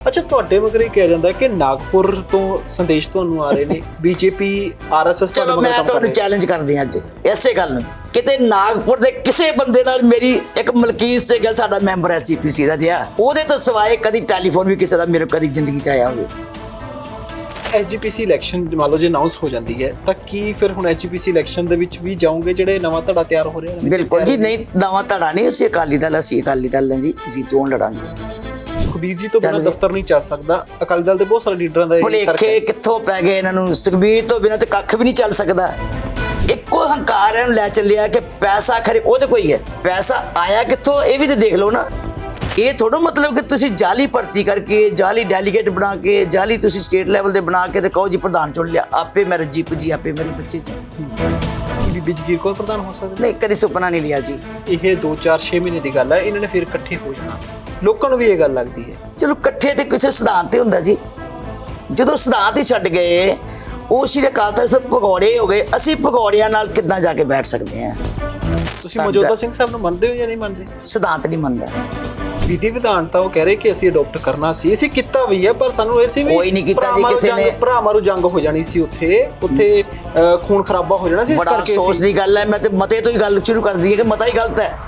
ਅੱਛਾ, ਤੁਹਾਡੇ ਮਗਰ ਇਹ ਕਿਹਾ ਜਾਂਦਾ ਕਿ ਨਾਗਪੁਰ ਤੋਂ ਸੰਦੇਸ਼ ਤੁਹਾਨੂੰ ਆ ਰਹੇ ਨੇ ਬੀਜੇਪੀ ਆਰਐਸਐਸ। ਚਲੋ ਮੈਂ ਤੁਹਾਨੂੰ ਚੈਲੰਜ ਕਰਦੀ ਹਾਂ ਅੱਜ ਇਸੇ ਗੱਲ ਨੂੰ, ਕਿਤੇ ਨਾਗਪੁਰ ਦੇ ਕਿਸੇ ਬੰਦੇ ਨਾਲ ਮੇਰੀ ਇੱਕ ਮਲਕੀਤ ਸਿੰਘ ਹੈ, ਸਾਡਾ ਮੈਂਬਰ ਐਸਜੀਪੀਸੀ ਦਾ ਜਿਹਾ, ਉਹਦੇ ਤੋਂ ਸਿਵਾਏ ਕਦੀ ਟੈਲੀਫੋਨ ਵੀ ਕਿਸੇ ਦਾ ਮੇਰੇ ਕਦੀ ਜ਼ਿੰਦਗੀ 'ਚ ਆਇਆ ਹੋਵੇ। ਐਸਜੀਪੀਸੀ ਇਲੈਕਸ਼ਨ ਮੰਨ ਲਓ ਜੇ ਅਨਾਉਂਸ ਹੋ ਜਾਂਦੀ ਹੈ ਤਾਂ ਕੀ ਫਿਰ ਹੁਣ ਐਸਜੀਪੀਸੀ ਇਲੈਕਸ਼ਨ ਦੇ ਵਿੱਚ ਵੀ ਜਾਓਗੇ ਜਿਹੜੇ ਨਵਾਂ ਧੜਾ ਤਿਆਰ ਹੋ ਰਿਹਾ? ਬਿਲਕੁਲ ਜੀ, ਨਹੀਂ ਨਵਾਂ ਧੜਾ ਨਹੀਂ, ਅਸੀਂ ਅਕਾਲੀ ਦਲ ਹਾਂ ਜੀ, ਅਸੀਂ ਚੋਣ ਲੜਾਂਗੇ। ਸੁਖਬੀਰ ਜੀ ਤੋਂ ਬਿਨਾਂ ਦਫ਼ਤਰ ਨਹੀਂ ਚੱਲ ਸਕਦਾ, ਅਕਾਲੀ ਦਲ ਦੇ ਬਹੁਤ ਸਾਰੇ ਲੀਡਰਾਂ ਦਾ ਭੁਲੇਖੇ ਕਿੱਥੋਂ ਪੈ ਗਏ ਇਹਨਾਂ ਨੂੰ, ਸੁਖਬੀਰ ਤੋਂ ਬਿਨਾਂ ਤੇ ਕੱਖ ਵੀ ਨਹੀਂ ਚੱਲ ਸਕਦਾ। ਇੱਕੋ ਹੰਕਾਰ ਇਹਨੂੰ ਲੈ ਚੱਲਿਆ ਕਿ ਪੈਸਾ ਖਰੇ ਉਹਦੇ ਕੋਈ ਹੈ, ਪੈਸਾ ਆਇਆ ਕਿੱਥੋਂ ਇਹ ਵੀ ਤੇ ਦੇਖ ਲਓ ਨਾ। ਇਹ ਥੋੜਾ ਮਤਲਬ ਕਿ ਤੁਸੀਂ ਜਾਲੀ ਭਰਤੀ ਕਰਕੇ, ਜਾਲੀ ਡੈਲੀਗੇਟ ਬਣਾ ਕੇ, ਜਾਲੀ ਤੁਸੀਂ ਸਟੇਟ ਲੈਵਲ ਦੇ ਬਣਾ ਕੇ ਤੇ ਕਹੋ ਜੀ ਪ੍ਰਧਾਨ ਚੁਣ ਲਿਆ, ਆਪੇ ਮੈਂ ਰੱਜੀ ਪੁੱਜੀ, ਆਪੇ ਮੇਰੇ ਬੱਚੇ ਚ ਬੀਬੀ ਜਗੀਰ ਕੌਰ ਪ੍ਰਧਾਨ ਹੋ ਸਕਦਾ? ਨਹੀਂ, ਕਦੀ ਸੁਪਨਾ ਨਹੀਂ ਲਿਆ ਜੀ। ਇਹ 2-4-6 ਮਹੀਨੇ ਦੀ ਗੱਲ ਹੈ, ਇਹਨਾਂ ਨੇ ਫਿਰ ਇਕੱਠੇ ਹੋ ਜਾਣਾ, ਲੋਕਾਂ ਨੂੰ ਵੀ ਇਹ ਗੱਲ ਲੱਗਦੀ ਹੈ। ਚਲੋ ਇਕੱਠੇ ਤੇ ਕਿਸੇ ਸਿਧਾਂਤ ਤੇ ਹੁੰਦਾ ਜੀ, ਜਦੋਂ ਸਿਧਾਂਤ ਹੀ ਛੱਡ ਗਏ, ਉਹ ਸ਼੍ਰੀ ਅਕਾਲ ਤਖਤ ਸਾਹਿਬ ਭਗੌੜੇ ਹੋ ਗਏ, ਅਸੀਂ ਭਗੌੜਿਆਂ ਨਾਲ ਕਿੱਦਾਂ ਜਾ ਕੇ ਬੈਠ ਸਕਦੇ ਹਾਂ? ਤੁਸੀਂ ਮੌਜੂਦਾ ਸਿੰਘ ਸਾਹਿਬ ਨੂੰ ਮੰਨਦੇ ਹੋ ਜਾਂ ਨਹੀਂ ਮੰਨਦੇ? ਸਿਧਾਂਤ ਨਹੀਂ ਮੰਨਦਾ। ਵਿਧੀ ਵਿਧਾਨ ਤਾਂ ਉਹ ਕਹਿ ਰਹੇ ਕਿ ਅਸੀਂ ਅਡਾਪਟ ਕਰਨਾ ਸੀ, ਅਸੀਂ ਕੀਤਾ ਵੀ ਹੈ, ਪਰ ਸਾਨੂੰ ਇਹ ਸੀ ਵੀ ਕੋਈ ਨਹੀਂ ਕੀਤਾ ਜੀ ਕਿਸੇ ਨੇ। ਭਰਾ ਮਾਰੂ ਜੰਗ ਹੋ ਜਾਣੀ ਸੀ, ਉੱਥੇ ਖੂਨ ਖਰਾਬਾ ਹੋ ਜਾਣਾ ਸੀ, ਇਸ ਬੜਾ ਕਰਕੇ ਅਫਸੋਸ ਦੀ ਗੱਲ ਹੈ। ਮੈਂ ਤੇ ਮਤੇ ਤੋਂ ਹੀ ਗੱਲ ਸ਼ੁਰੂ ਕਰ ਦਈ ਹੈ ਕਿ ਮਤਾ ਹੀ ਗਲਤ ਹੈ।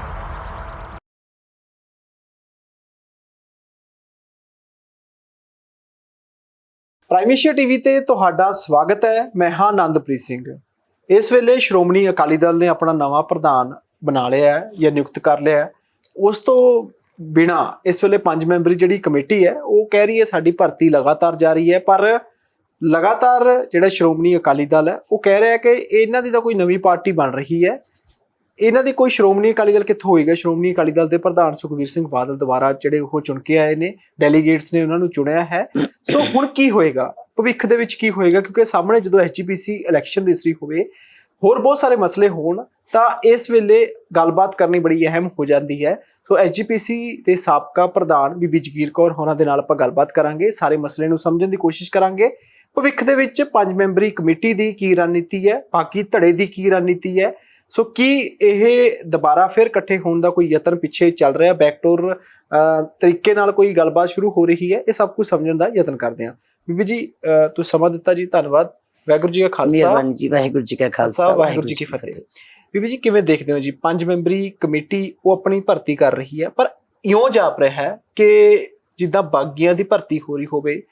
ਪ੍ਰਾਈਮ ਏਸ਼ੀਆ ਟੀਵੀ ਤੇ ਤੁਹਾਡਾ ਸਵਾਗਤ ਹੈ। ਮੈਂ ਹਾਂ ਆਨੰਦਪ੍ਰੀਤ ਸਿੰਘ। ਇਸ ਵੇਲੇ ਸ਼੍ਰੋਮਣੀ ਅਕਾਲੀ ਦਲ ਨੇ ਆਪਣਾ ਨਵਾਂ ਪ੍ਰਧਾਨ ਬਣਾ ਲਿਆ ਹੈ ਜਾਂ ਨਿਯੁਕਤ ਕਰ ਲਿਆ ਹੈ। ਉਸ ਤੋਂ ਬਿਨਾ ਇਸ ਵੇਲੇ 5 ਮੈਂਬਰੀ ਜਿਹੜੀ ਕਮੇਟੀ ਹੈ ਉਹ ਕਹਿ ਰਹੀ ਹੈ ਸਾਡੀ ਭਰਤੀ ਲਗਾਤਾਰ ਜਾਰੀ ਹੈ, ਪਰ ਲਗਾਤਾਰ ਜਿਹੜਾ ਸ਼੍ਰੋਮਣੀ ਅਕਾਲੀ ਦਲ ਹੈ ਉਹ ਕਹਿ ਰਿਹਾ ਕਿ ਇਹਨਾਂ ਦੀ ਤਾਂ ਕੋਈ ਨਵੀਂ ਪਾਰਟੀ ਬਣ ਰਹੀ ਹੈ, ਇਹਨਾਂ ਦੀ ਕੋਈ ਸ਼੍ਰੋਮਣੀ ਅਕਾਲੀ ਦਲ ਕਿੱਥੋਂ ਹੋਏਗਾ? ਸ਼੍ਰੋਮਣੀ ਅਕਾਲੀ ਦਲ ਦੇ ਪ੍ਰਧਾਨ ਸੁਖਬੀਰ ਸਿੰਘ ਬਾਦਲ ਦੁਬਾਰਾ ਜਿਹੜੇ ਉਹ ਚੁਣ ਕੇ ਆਏ ਨੇ, ਡੈਲੀਗੇਟਸ ਨੇ ਉਹਨਾਂ ਨੂੰ ਚੁਣਿਆ ਹੈ। ਸੋ ਹੁਣ ਕੀ ਹੋਏਗਾ, ਭਵਿੱਖ ਦੇ ਵਿੱਚ ਕੀ ਹੋਏਗਾ? ਕਿਉਂਕਿ ਸਾਹਮਣੇ ਜਦੋਂ ਐਸਜੀਪੀਸੀ ਇਲੈਕਸ਼ਨ ਦੀ ਸਰੀ ਹੋਵੇ, ਹੋਰ ਬਹੁਤ ਸਾਰੇ ਮਸਲੇ ਹੋਣ, ਤਾਂ ਇਸ ਵੇਲੇ ਗੱਲਬਾਤ ਕਰਨੀ ਬੜੀ ਅਹਿਮ ਹੋ ਜਾਂਦੀ ਹੈ। ਸੋ ਐਸਜੀਪੀਸੀ ਦੇ ਸਾਬਕਾ ਪ੍ਰਧਾਨ ਬੀਬੀ ਜਗੀਰ ਕੌਰ ਹੋਰਾਂ ਦੇ ਨਾਲ ਆਪਾਂ ਗੱਲਬਾਤ ਕਰਾਂਗੇ, ਸਾਰੇ ਮਸਲੇ ਨੂੰ ਸਮਝਣ ਦੀ ਕੋਸ਼ਿਸ਼ ਕਰਾਂਗੇ। ਭਵਿੱਖ ਦੇ ਵਿੱਚ 5 ਮੈਂਬਰੀ ਕਮੇਟੀ ਦੀ ਕੀ ਰਣਨੀਤੀ ਹੈ, ਬਾਕੀ ਧੜੇ ਦੀ ਕੀ ਰਣਨੀਤੀ ਹੈ? ਸੋ ਕੀ ਇਹ ਦੁਬਾਰਾ ਫਿਰ ਇਕੱਠੇ ਹੋਣ ਦਾ ਕੋਈ ਯਤਨ ਪਿੱਛੇ ਚੱਲ ਰਿਹਾ, ਬੈਕਡੋਰ ਤਰੀਕੇ ਨਾਲ ਕੋਈ ਗੱਲਬਾਤ ਸ਼ੁਰੂ ਹੋ ਰਹੀ ਹੈ? ਇਹ ਸਭ ਕੁਝ ਸਮਝਣ ਦਾ ਯਤਨ ਕਰਦੇ ਹਾਂ। ਬੀਬੀ ਜੀ ਤੁਸੀਂ ਸਮਾਂ ਦਿੱਤਾ ਜੀ, ਧੰਨਵਾਦ। ਵਾਹਿਗੁਰੂ ਜੀ ਕਾ ਖਾਲਸਾ, ਵਾਹਿਗੁਰੂ ਜੀ ਕਾ ਖਾਲਸਾ, ਵਾਹਿਗੁਰੂ ਜੀ ਕੀ ਫਤਿਹ। ਬੀਬੀ ਜੀ ਕਿਵੇਂ ਦੇਖਦੇ ਹੋ ਜੀ 5 ਮੈਂਬਰੀ ਕਮੇਟੀ ਉਹ ਆਪਣੀ ਭਰਤੀ ਕਰ ਰਹੀ ਹੈ, ਪਰ ਇਉਂ ਜਾਪ ਰਿਹਾ ਹੈ ਕਿ ਜਿੱਦਾਂ ਬਾਗੀਆਂ ਦੀ ਭਰਤੀ ਹੋ ਰਹੀ ਹੋਵੇ,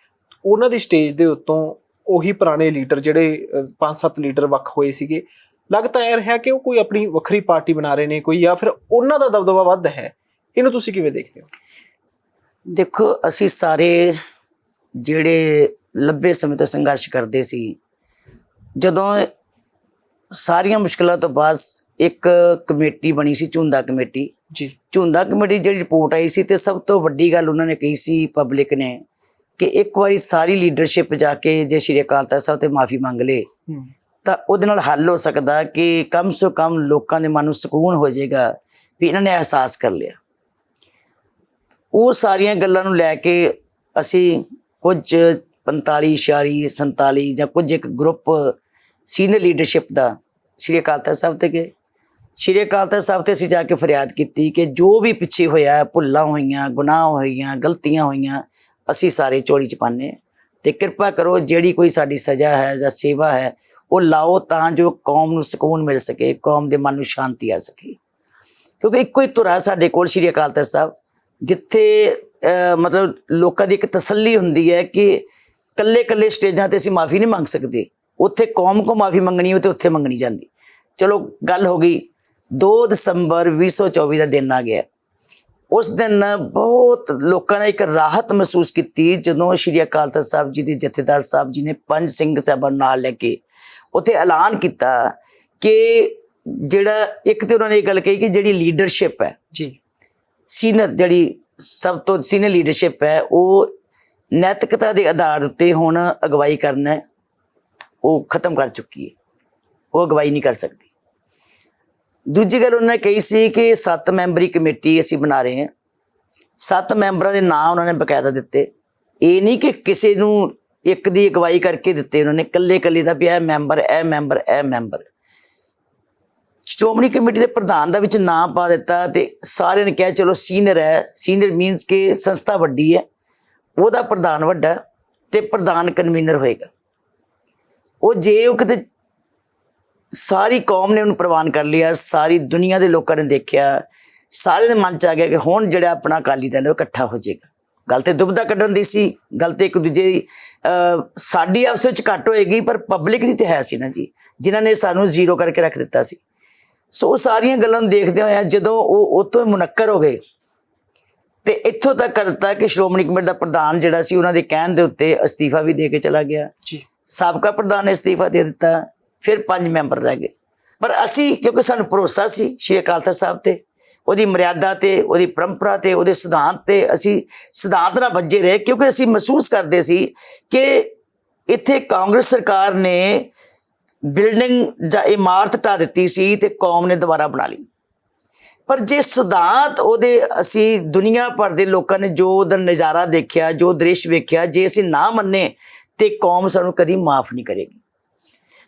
ਉਹਨਾਂ ਦੀ ਸਟੇਜ ਦੇ ਉੱਤੋਂ ਉਹੀ ਪੁਰਾਣੇ ਲੀਡਰ ਜਿਹੜੇ 5-7 ਲੀਡਰ ਵੱਖ ਹੋਏ ਸੀਗੇ, ਲੱਗਦਾ ਇਹ ਰਿਹਾ ਕਿ ਉਹ ਕੋਈ ਆਪਣੀ ਵੱਖਰੀ ਪਾਰਟੀ ਬਣਾ ਰਹੇ ਨੇ ਕੋਈ, ਜਾਂ ਫਿਰ ਉਹਨਾਂ ਦਾ ਦਬਦਬਾ ਵੱਧ ਹੈ। ਇਹਨੂੰ ਤੁਸੀਂ ਕਿਵੇਂ ਦੇਖਦੇ ਹੋ? ਦੇਖੋ, ਅਸੀਂ ਸਾਰੇ ਜਿਹੜੇ ਲੰਬੇ ਸਮੇਂ ਤੋਂ ਸੰਘਰਸ਼ ਕਰਦੇ ਸੀ, ਜਦੋਂ ਸਾਰੀਆਂ ਮੁਸ਼ਕਲਾਂ ਤੋਂ ਬਾਅਦ ਇੱਕ ਕਮੇਟੀ ਬਣੀ ਸੀ, ਝੁੰਦਾ ਕਮੇਟੀ ਜੀ। ਝੁੰਦਾ ਕਮੇਟੀ ਜਿਹੜੀ ਰਿਪੋਰਟ ਆਈ ਸੀ, ਤੇ ਸਭ ਤੋਂ ਵੱਡੀ ਗੱਲ ਉਹਨਾਂ ਨੇ ਕਹੀ ਸੀ ਪਬਲਿਕ ਨੇ ਕਿ ਇੱਕ ਵਾਰੀ ਸਾਰੀ ਲੀਡਰਸ਼ਿਪ ਜਾ ਕੇ ਜੇ ਸ਼੍ਰੀ ਅਕਾਲ ਤਖਤ ਸਾਹਿਬ ਤੇ ਮਾਫੀ ਮੰਗ ਲੇ ਤਾਂ ਉਹਦੇ ਨਾਲ ਹੱਲ ਹੋ ਸਕਦਾ, ਕਿ ਕਮ ਸੇ ਕਮ ਲੋਕਾਂ ਦੇ ਮਨ ਨੂੰ ਸਕੂਨ ਹੋ ਜਾਏਗਾ ਵੀ ਇਹਨਾਂ ਨੇ ਅਹਿਸਾਸ ਕਰ ਲਿਆ। ਉਹ ਸਾਰੀਆਂ ਗੱਲਾਂ ਨੂੰ ਲੈ ਕੇ ਅਸੀਂ ਕੁਝ 45, 46, 47 ਜਾਂ ਕੁਝ ਇੱਕ ਗਰੁੱਪ ਸੀਨੀਅਰ ਲੀਡਰਸ਼ਿਪ ਦਾ ਸ਼੍ਰੀ ਅਕਾਲ ਤਖਤ ਸਾਹਿਬ ਤੇ ਗਏ। ਸ਼੍ਰੀ ਅਕਾਲ ਤਖਤ ਸਾਹਿਬ ਤੇ ਅਸੀਂ ਜਾ ਕੇ ਫਰਿਆਦ ਕੀਤੀ ਕਿ ਜੋ ਵੀ ਪਿੱਛੇ ਹੋਇਆ, ਭੁੱਲਾਂ ਹੋਈਆਂ, ਗੁਨਾਹ ਹੋਈਆਂ, ਗਲਤੀਆਂ ਹੋਈਆਂ, ਅਸੀਂ ਸਾਰੇ ਝੋਲੀ 'ਚ ਪਾਉਂਦੇ, ਤੇ ਕਿਰਪਾ ਕਰੋ ਜਿਹੜੀ ਕੋਈ ਸਾਡੀ ਸਜ਼ਾ ਹੈ ਜਾਂ ਸੇਵਾ ਹੈ ਉਹ ਲਾਓ, ਤਾਂ ਜੋ ਕੌਮ ਨੂੰ ਸਕੂਨ ਮਿਲ ਸਕੇ, ਕੌਮ ਦੇ ਮਨ ਨੂੰ ਸ਼ਾਂਤੀ ਆ ਸਕੇ। ਕਿਉਂਕਿ ਇੱਕੋ ਹੀ ਧੁਰਾ ਸਾਡੇ ਕੋਲ ਸ਼੍ਰੀ ਅਕਾਲ ਤਖਤ ਸਾਹਿਬ, ਜਿੱਥੇ ਮਤਲਬ ਲੋਕਾਂ ਦੀ ਇੱਕ ਤਸੱਲੀ ਹੁੰਦੀ ਹੈ ਕਿ ਕੱਲੇ ਸਟੇਜਾਂ ਤੇ ਅਸੀਂ ਮਾਫੀ ਨਹੀਂ ਮੰਗ ਸਕਦੇ, ਉੱਥੇ ਕੌਮ ਕੋ ਮਾਫੀ ਮੰਗਣੀ ਹੋ ਤੇ ਉੱਥੇ ਮੰਗਣੀ ਜਾਂਦੀ। ਚਲੋ ਗੱਲ ਹੋ ਗਈ। 2 ਦਸੰਬਰ 2024 ਦਾ ਦਿਨ ਆ ਗਿਆ। ਉਸ ਦਿਨ ਬਹੁਤ ਲੋਕਾਂ ਨੇ ਇੱਕ ਰਾਹਤ ਮਹਿਸੂਸ ਕੀਤੀ ਜਦੋਂ ਸ਼੍ਰੀ ਅਕਾਲ ਤਖਤ ਸਾਹਿਬ ਜੀ ਦੇ ਜਥੇਦਾਰ ਸਾਹਿਬ ਜੀ ਨੇ 5 ਸਿੰਘ ਸਾਹਿਬਾਨ ਨਾਲ ਲੈ ਕੇ ਉੱਥੇ ਐਲਾਨ ਕੀਤਾ ਕਿ ਜਿਹੜਾ ਇੱਕ ਤੇ ਉਹਨਾਂ ਨੇ ਇਹ ਗੱਲ ਕਹੀ ਕਿ ਜਿਹੜੀ ਲੀਡਰਸ਼ਿਪ ਹੈ ਜੀ, ਸੀਨੀਅਰ ਜਿਹੜੀ ਸਭ ਤੋਂ ਸੀਨੀਅਰ ਲੀਡਰਸ਼ਿਪ ਹੈ, ਉਹ ਨੈਤਿਕਤਾ ਦੇ ਆਧਾਰ ਉੱਤੇ ਹੁਣ ਅਗਵਾਈ ਕਰਨਾ ਉਹ ਖਤਮ ਕਰ ਚੁੱਕੀ ਹੈ, ਉਹ ਅਗਵਾਈ ਨਹੀਂ ਕਰ ਸਕਦੀ। ਦੂਜੀ ਗੱਲ ਉਹਨਾਂ ਨੇ ਕਹੀ ਸੀ ਕਿ 7 ਮੈਂਬਰੀ ਕਮੇਟੀ ਅਸੀਂ ਬਣਾ ਰਹੇ ਹਾਂ। 7 ਮੈਂਬਰਾਂ ਦੇ ਨਾਂ ਉਹਨਾਂ ਨੇ ਬਕਾਇਦਾ ਦਿੱਤੇ, ਇਹ ਨਹੀਂ ਕਿ ਕਿਸੇ ਨੂੰ ਇੱਕ ਦੀ ਅਗਵਾਈ ਕਰਕੇ ਦਿੱਤੇ, ਉਹਨਾਂ ਨੇ ਕੱਲੇ ਦਾ ਵੀ ਇਹ ਮੈਂਬਰ, ਇਹ ਮੈਂਬਰ, ਇਹ ਮੈਂਬਰ। ਸ਼੍ਰੋਮਣੀ ਕਮੇਟੀ ਦੇ ਪ੍ਰਧਾਨ ਦਾ ਵਿੱਚ ਨਾਂ ਪਾ ਦਿੱਤਾ, ਤੇ ਸਾਰਿਆਂ ਨੇ ਕਿਹਾ ਚਲੋ ਸੀਨੀਅਰ ਹੈ। ਸੀਨੀਅਰ ਮੀਨਸ ਕਿ ਸੰਸਥਾ ਵੱਡੀ ਹੈ, ਉਹਦਾ ਪ੍ਰਧਾਨ ਵੱਡਾ ਤੇ ਪ੍ਰਧਾਨ ਕਨਵੀਨਰ ਹੋਏਗਾ। ਉਹ ਜੇ ਉਹ ਕਿਤੇ ਸਾਰੀ ਕੌਮ ਨੇ ਉਹਨੂੰ ਪ੍ਰਵਾਨ ਕਰ ਲਿਆ, ਸਾਰੀ ਦੁਨੀਆ ਦੇ ਲੋਕਾਂ ਨੇ ਦੇਖਿਆ, ਸਾਰੇ ਦੇ ਮਨ ਚ ਆ ਗਿਆ ਕਿ ਹੁਣ ਜਿਹੜਾ ਆਪਣਾ ਅਕਾਲੀ ਦਲ ਉਹ ਇਕੱਠਾ ਹੋ ਜਾਏਗਾ। ਗੱਲ ਤੇ ਦੁਬਦਾ ਕੱਢਣ ਦੀ ਸੀ, ਗੱਲ ਤੇ ਇੱਕ ਦੂਜੇ ਦੀ ਸਾਡੀ ਆਪਸ ਵਿੱਚ ਘੱਟ ਹੋਏਗੀ, ਪਰ ਪਬਲਿਕ ਦੀ ਤੇ ਹੈ ਸੀ ਨਾ ਜੀ, ਜਿਨ੍ਹਾਂ ਨੇ ਸਾਨੂੰ ਜ਼ੀਰੋ ਕਰਕੇ ਰੱਖ ਦਿੱਤਾ ਸੀ। ਸੋ ਸਾਰੀਆਂ ਗੱਲਾਂ ਨੂੰ ਦੇਖਦੇ ਹੋਏ ਜਦੋਂ ਉਹ ਉਤੋਂ ਮੁਨੱਕਰ ਹੋ ਗਏ ਤੇ ਇੱਥੋਂ ਤੱਕ ਕਰਤਾ ਕਿ ਸ਼੍ਰੋਮਣੀ ਕਮੇਟੀ ਦਾ ਪ੍ਰਧਾਨ ਜਿਹੜਾ ਸੀ ਉਹਨਾਂ ਦੇ ਕਹਿਣ ਦੇ ਉੱਤੇ ਅਸਤੀਫਾ ਵੀ ਦੇ ਕੇ ਚਲਾ ਗਿਆ ਜੀ। ਸਾਬਕਾ ਪ੍ਰਧਾਨ ਨੇ ਅਸਤੀਫਾ ਦੇ ਦਿੱਤਾ, ਫਿਰ 5 ਮੈਂਬਰ ਰਹਿ ਗਏ। ਪਰ ਅਸੀਂ ਕਿਉਂਕਿ ਸਾਨੂੰ ਭਰੋਸਾ ਸੀ ਸ਼੍ਰੀ ਅਕਾਲ ਤਖਤ ਸਾਹਿਬ ਤੇ, ਉਹਦੀ ਮਰਿਆਦਾ ਤੇ, ਉਹਦੀ ਪਰੰਪਰਾ ਤੇ, ਉਹਦੇ ਸਿਧਾਂਤ ਤੇ, ਅਸੀਂ ਸਿਧਾਂਤ ਨਾਲ ਬੱਝੇ ਰਹੇ, ਕਿਉਂਕਿ ਅਸੀਂ ਮਹਿਸੂਸ ਕਰਦੇ ਸੀ ਕਿ ਇੱਥੇ ਕਾਂਗਰਸ ਸਰਕਾਰ ਨੇ ਬਿਲਡਿੰਗ ਜਾਂ ਇਮਾਰਤ ਢਾ ਦਿੱਤੀ ਸੀ ਤੇ ਕੌਮ ਨੇ ਦੁਬਾਰਾ ਬਣਾ ਲਈ। ਪਰ ਜੇ ਸਿਧਾਂਤ ਉਹਦੇ ਅਸੀਂ ਦੁਨੀਆ ਭਰ ਦੇ ਲੋਕਾਂ ਨੇ ਜੋ ਉਹਦਾ ਨਜ਼ਾਰਾ ਦੇਖਿਆ, ਜੋ ਦ੍ਰਿਸ਼ ਵੇਖਿਆ, ਜੇ ਅਸੀਂ ਨਾ ਮੰਨੇ ਤੇ ਕੌਮ ਸਾਨੂੰ ਕਦੀ ਮਾਫ ਨਹੀਂ ਕਰੇਗੀ।